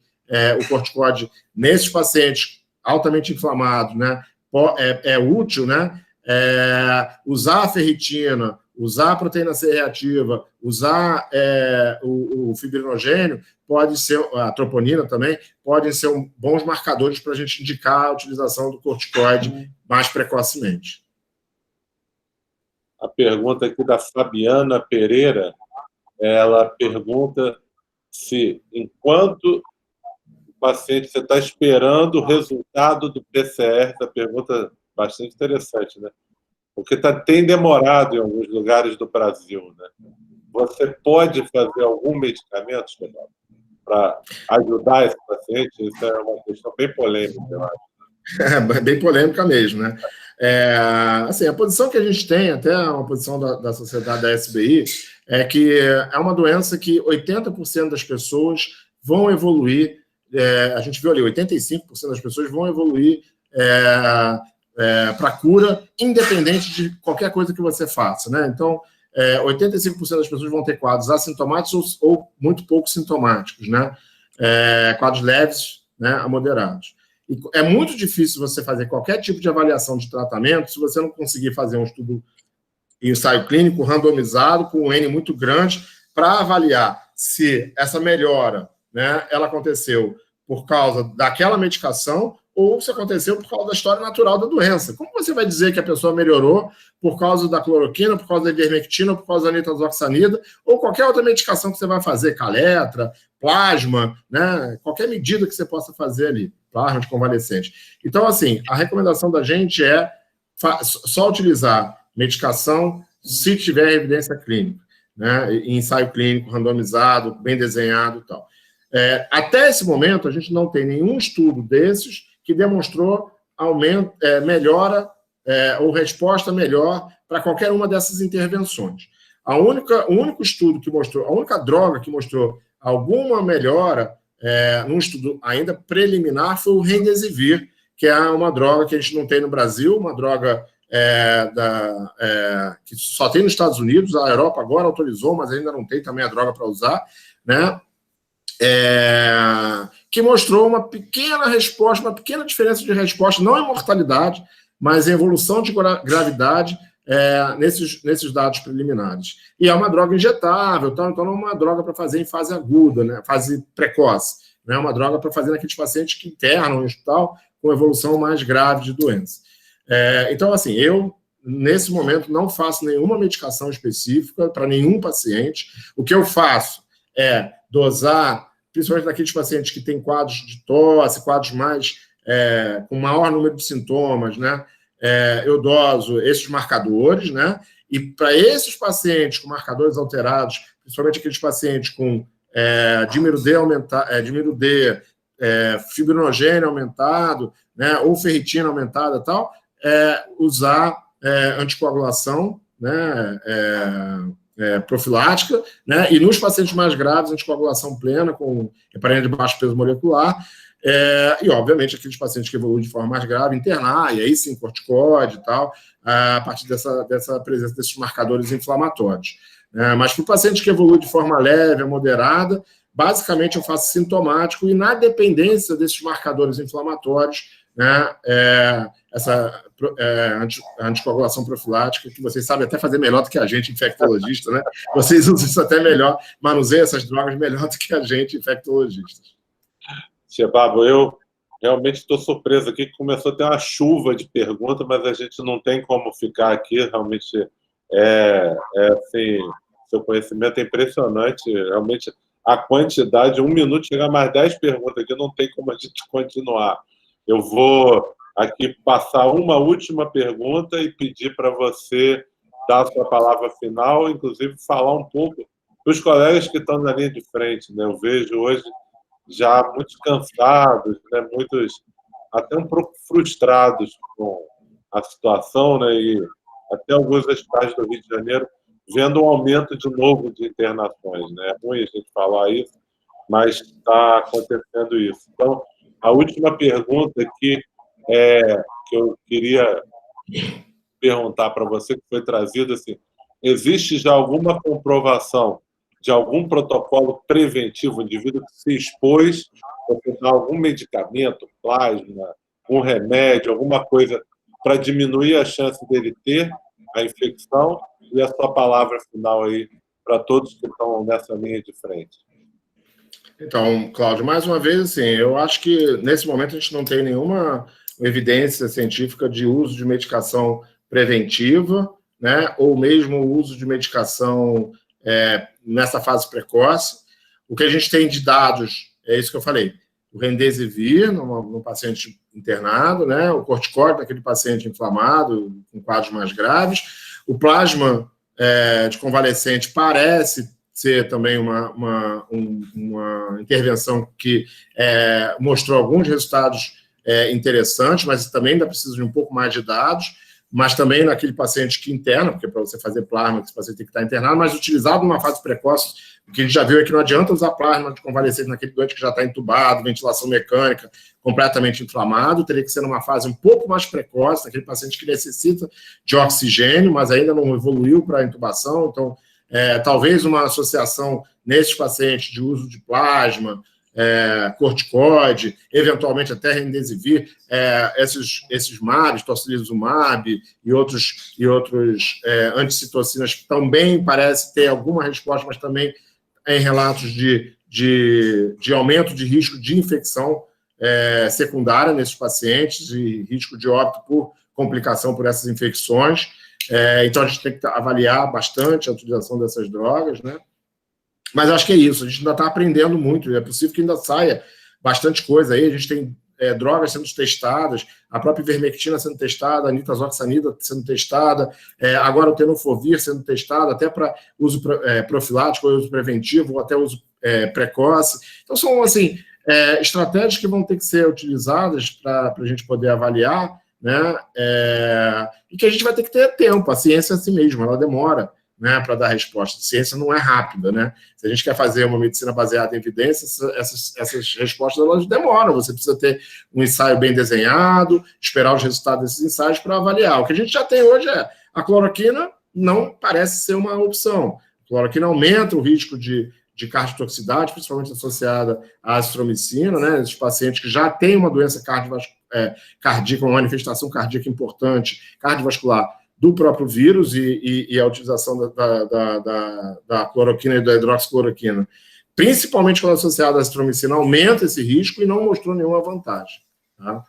o corticoide, nesses pacientes altamente inflamados, né, é útil, né? Usar a ferritina, usar a proteína C reativa, usar o fibrinogênio, pode ser, a troponina também, podem ser bons marcadores para a gente indicar a utilização do corticoide mais precocemente. A pergunta aqui da Fabiana Pereira, ela pergunta se, enquanto o paciente, você está esperando o resultado do PCR, essa pergunta bastante interessante, né? Porque tem demorado em alguns lugares do Brasil, né? Você pode fazer algum medicamento para ajudar esse paciente? Isso é uma questão bem polêmica, eu acho. Bem polêmica mesmo, né? Assim, a posição que a gente tem, até uma posição da sociedade da SBI, é que é uma doença que 80% das pessoas vão evoluir, a gente viu ali, 85% das pessoas vão evoluir para cura, independente de qualquer coisa que você faça, né? Então, 85% das pessoas vão ter quadros assintomáticos ou muito pouco sintomáticos, né? Quadros leves, né, a moderados. E é muito difícil você fazer qualquer tipo de avaliação de tratamento se você não conseguir fazer um estudo, ensaio clínico randomizado com um N muito grande para avaliar se essa melhora, né, ela aconteceu por causa daquela medicação ou se aconteceu por causa da história natural da doença. Como você vai dizer que a pessoa melhorou por causa da cloroquina, por causa da ivermectina, por causa da nitazoxanida, ou qualquer outra medicação que você vai fazer, caletra, plasma, né? Qualquer medida que você possa fazer ali, plasma de convalescente. Então, assim, a recomendação da gente é só utilizar medicação se tiver evidência clínica, né? Ensaio clínico randomizado, bem desenhado e tal. Até esse momento, a gente não tem nenhum estudo desses que demonstrou melhora ou resposta melhor para qualquer uma dessas intervenções. O único estudo que mostrou, a única droga que mostrou alguma melhora num estudo ainda preliminar foi o Remdesivir, que é uma droga que a gente não tem no Brasil, uma droga que só tem nos Estados Unidos, a Europa agora autorizou, mas ainda não tem também a droga para usar, né? Que mostrou uma pequena resposta, uma pequena diferença de resposta, não em mortalidade, mas em evolução de gravidade nesses dados preliminares. E é uma droga injetável, então não é uma droga para fazer em fase aguda, né, fase precoce, né, é uma droga para fazer naqueles pacientes que internam no hospital com evolução mais grave de doença. Então, assim, eu nesse momento, não faço nenhuma medicação específica para nenhum paciente. O que eu faço é dosar, principalmente naqueles pacientes que têm quadros de tosse, quadros mais com maior número de sintomas, né? Eu doso esses marcadores, né? E para esses pacientes com marcadores alterados, principalmente aqueles pacientes com dímero D, fibrinogênio aumentado, né? Ou ferritina aumentada e tal, usar anticoagulação, né? Profilática, né? E nos pacientes mais graves, anticoagulação plena com heparina de baixo peso molecular, e, obviamente, aqueles pacientes que evoluem de forma mais grave, internar, e aí sim, corticóide e tal, a partir dessa presença desses marcadores inflamatórios. Mas para o paciente que evolui de forma leve a moderada, basicamente eu faço sintomático e na dependência desses marcadores inflamatórios, né, essa anticoagulação profilática, que vocês sabem até fazer melhor do que a gente, infectologista, né? Vocês usam isso até melhor, manuseiam essas drogas melhor do que a gente, infectologistas. Babo, eu realmente estou surpreso aqui que começou a ter uma chuva de perguntas, mas a gente não tem como ficar aqui, realmente assim, seu conhecimento é impressionante, realmente a quantidade, 1 minuto, chegar mais 10 perguntas aqui, não tem como a gente continuar. Eu vou aqui passar uma última pergunta e pedir para você dar a sua palavra final, inclusive falar um pouco dos colegas que estão na linha de frente, né? Eu vejo hoje já muitos cansados, né? Muitos até um pouco frustrados com a situação, né? E até alguns hospitais do Rio de Janeiro vendo um aumento de novo de internações, né? É ruim a gente falar isso, mas está acontecendo isso. Então, a última pergunta aqui que eu queria perguntar para você, que foi trazida, assim, existe já alguma comprovação de algum protocolo preventivo, o indivíduo que se expôs, ou usar algum medicamento, plasma, um remédio, alguma coisa para diminuir a chance dele ter a infecção? E a sua palavra final aí para todos que estão nessa linha de frente. Então, Cláudio, mais uma vez, assim, eu acho que nesse momento a gente não tem nenhuma evidência científica de uso de medicação preventiva, né, ou mesmo o uso de medicação nessa fase precoce. O que a gente tem de dados é isso que eu falei: o Remdesivir no paciente internado, né, o corticóide naquele paciente inflamado com quadros mais graves, o plasma de convalescente parece ser também uma intervenção que mostrou alguns resultados interessantes, mas também ainda precisa de um pouco mais de dados, mas também naquele paciente que interna, porque para você fazer plasma, esse paciente tem que estar internado, mas utilizado numa fase precoce. O que a gente já viu é que não adianta usar plasma de convalescente naquele doente que já está entubado, ventilação mecânica, completamente inflamado, teria que ser numa fase um pouco mais precoce, naquele paciente que necessita de oxigênio, mas ainda não evoluiu para a intubação. Então, talvez uma associação nesses pacientes de uso de plasma, corticoide, eventualmente até Remdesivir, esses MABs, tocilizumab e outros anticitocinas que também parece ter alguma resposta, mas também em relatos de aumento de risco de infecção secundária nesses pacientes e risco de óbito por complicação por essas infecções. Então, a gente tem que avaliar bastante a utilização dessas drogas, né? Mas acho que é isso, a gente ainda está aprendendo muito, é possível que ainda saia bastante coisa aí, a gente tem drogas sendo testadas, a própria ivermectina sendo testada, a nitazoxanida sendo testada, agora o tenofovir sendo testado, até para uso profilático, ou uso preventivo, ou até uso precoce. Então, são, assim, estratégias que vão ter que ser utilizadas para a gente poder avaliar, né? E que a gente vai ter que ter tempo, a ciência é assim mesmo, ela demora, né, para dar resposta. A ciência não é rápida, né? Se a gente quer fazer uma medicina baseada em evidências, essas respostas elas demoram. Você precisa ter um ensaio bem desenhado, esperar os resultados desses ensaios para avaliar. O que a gente já tem hoje a cloroquina não parece ser uma opção. A cloroquina aumenta o risco de cardiotoxicidade, principalmente associada à azitromicina, né? Esses pacientes que já têm uma doença cardíaca, uma manifestação cardíaca importante, cardiovascular, do próprio vírus e a utilização da cloroquina e da hidroxicloroquina, principalmente quando associada à azitromicina, aumenta esse risco e não mostrou nenhuma vantagem. Tá?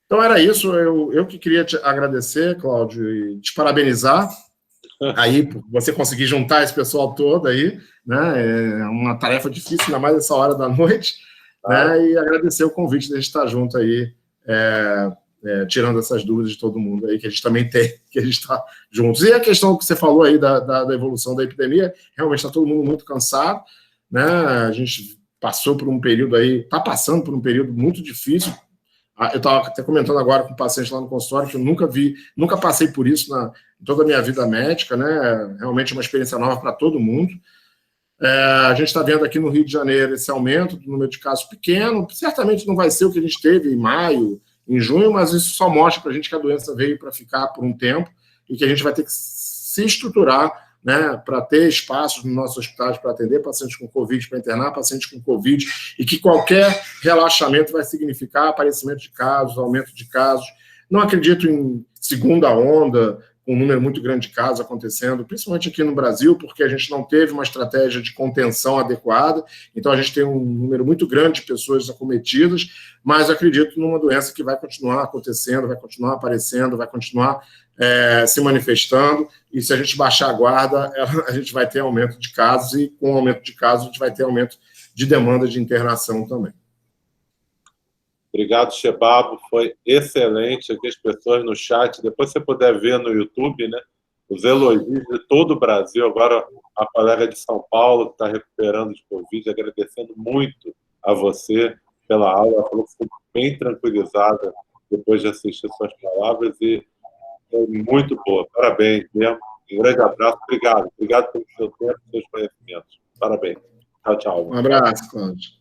Então, era isso. Eu que queria te agradecer, Cláudio, e te parabenizar aí por você conseguir juntar esse pessoal todo aí, né? É uma tarefa difícil, ainda mais essa hora da noite, né? E agradecer o convite de a gente estar junto aí, tirando essas dúvidas de todo mundo aí, que a gente também tem, que a gente está juntos. E a questão que você falou aí da evolução da epidemia, realmente está todo mundo muito cansado, né? A gente passou por um período aí, está passando por um período muito difícil. Eu estava até comentando agora com um paciente lá no consultório que eu nunca passei por isso em toda a minha vida médica, né? Realmente é uma experiência nova para todo mundo. A gente está vendo aqui no Rio de Janeiro esse aumento do número de casos pequeno. Certamente não vai ser o que a gente teve em maio, em junho, mas isso só mostra para a gente que a doença veio para ficar por um tempo e que a gente vai ter que se estruturar, né, para ter espaços nos nossos hospitais para atender pacientes com Covid, para internar pacientes com Covid, e que qualquer relaxamento vai significar aparecimento de casos, aumento de casos. Não acredito em segunda onda, com um número muito grande de casos acontecendo, principalmente aqui no Brasil, porque a gente não teve uma estratégia de contenção adequada, então a gente tem um número muito grande de pessoas acometidas, mas acredito numa doença que vai continuar acontecendo, vai continuar aparecendo, vai continuar se manifestando, e se a gente baixar a guarda, a gente vai ter aumento de casos, e com o aumento de casos, a gente vai ter aumento de demanda de internação também. Obrigado, Shebabo, foi excelente. Aqui as pessoas no chat, depois você puder ver no YouTube, né? Os elogios de todo o Brasil. Agora, a colega de São Paulo, que está recuperando de Covid, agradecendo muito a você pela aula. Ela falou que ficou bem tranquilizada depois de assistir suas palavras e foi muito boa. Parabéns mesmo. Um grande abraço. Obrigado. Obrigado pelo seu tempo e seus conhecimentos. Parabéns. Tchau, tchau. Um abraço, Cláudio.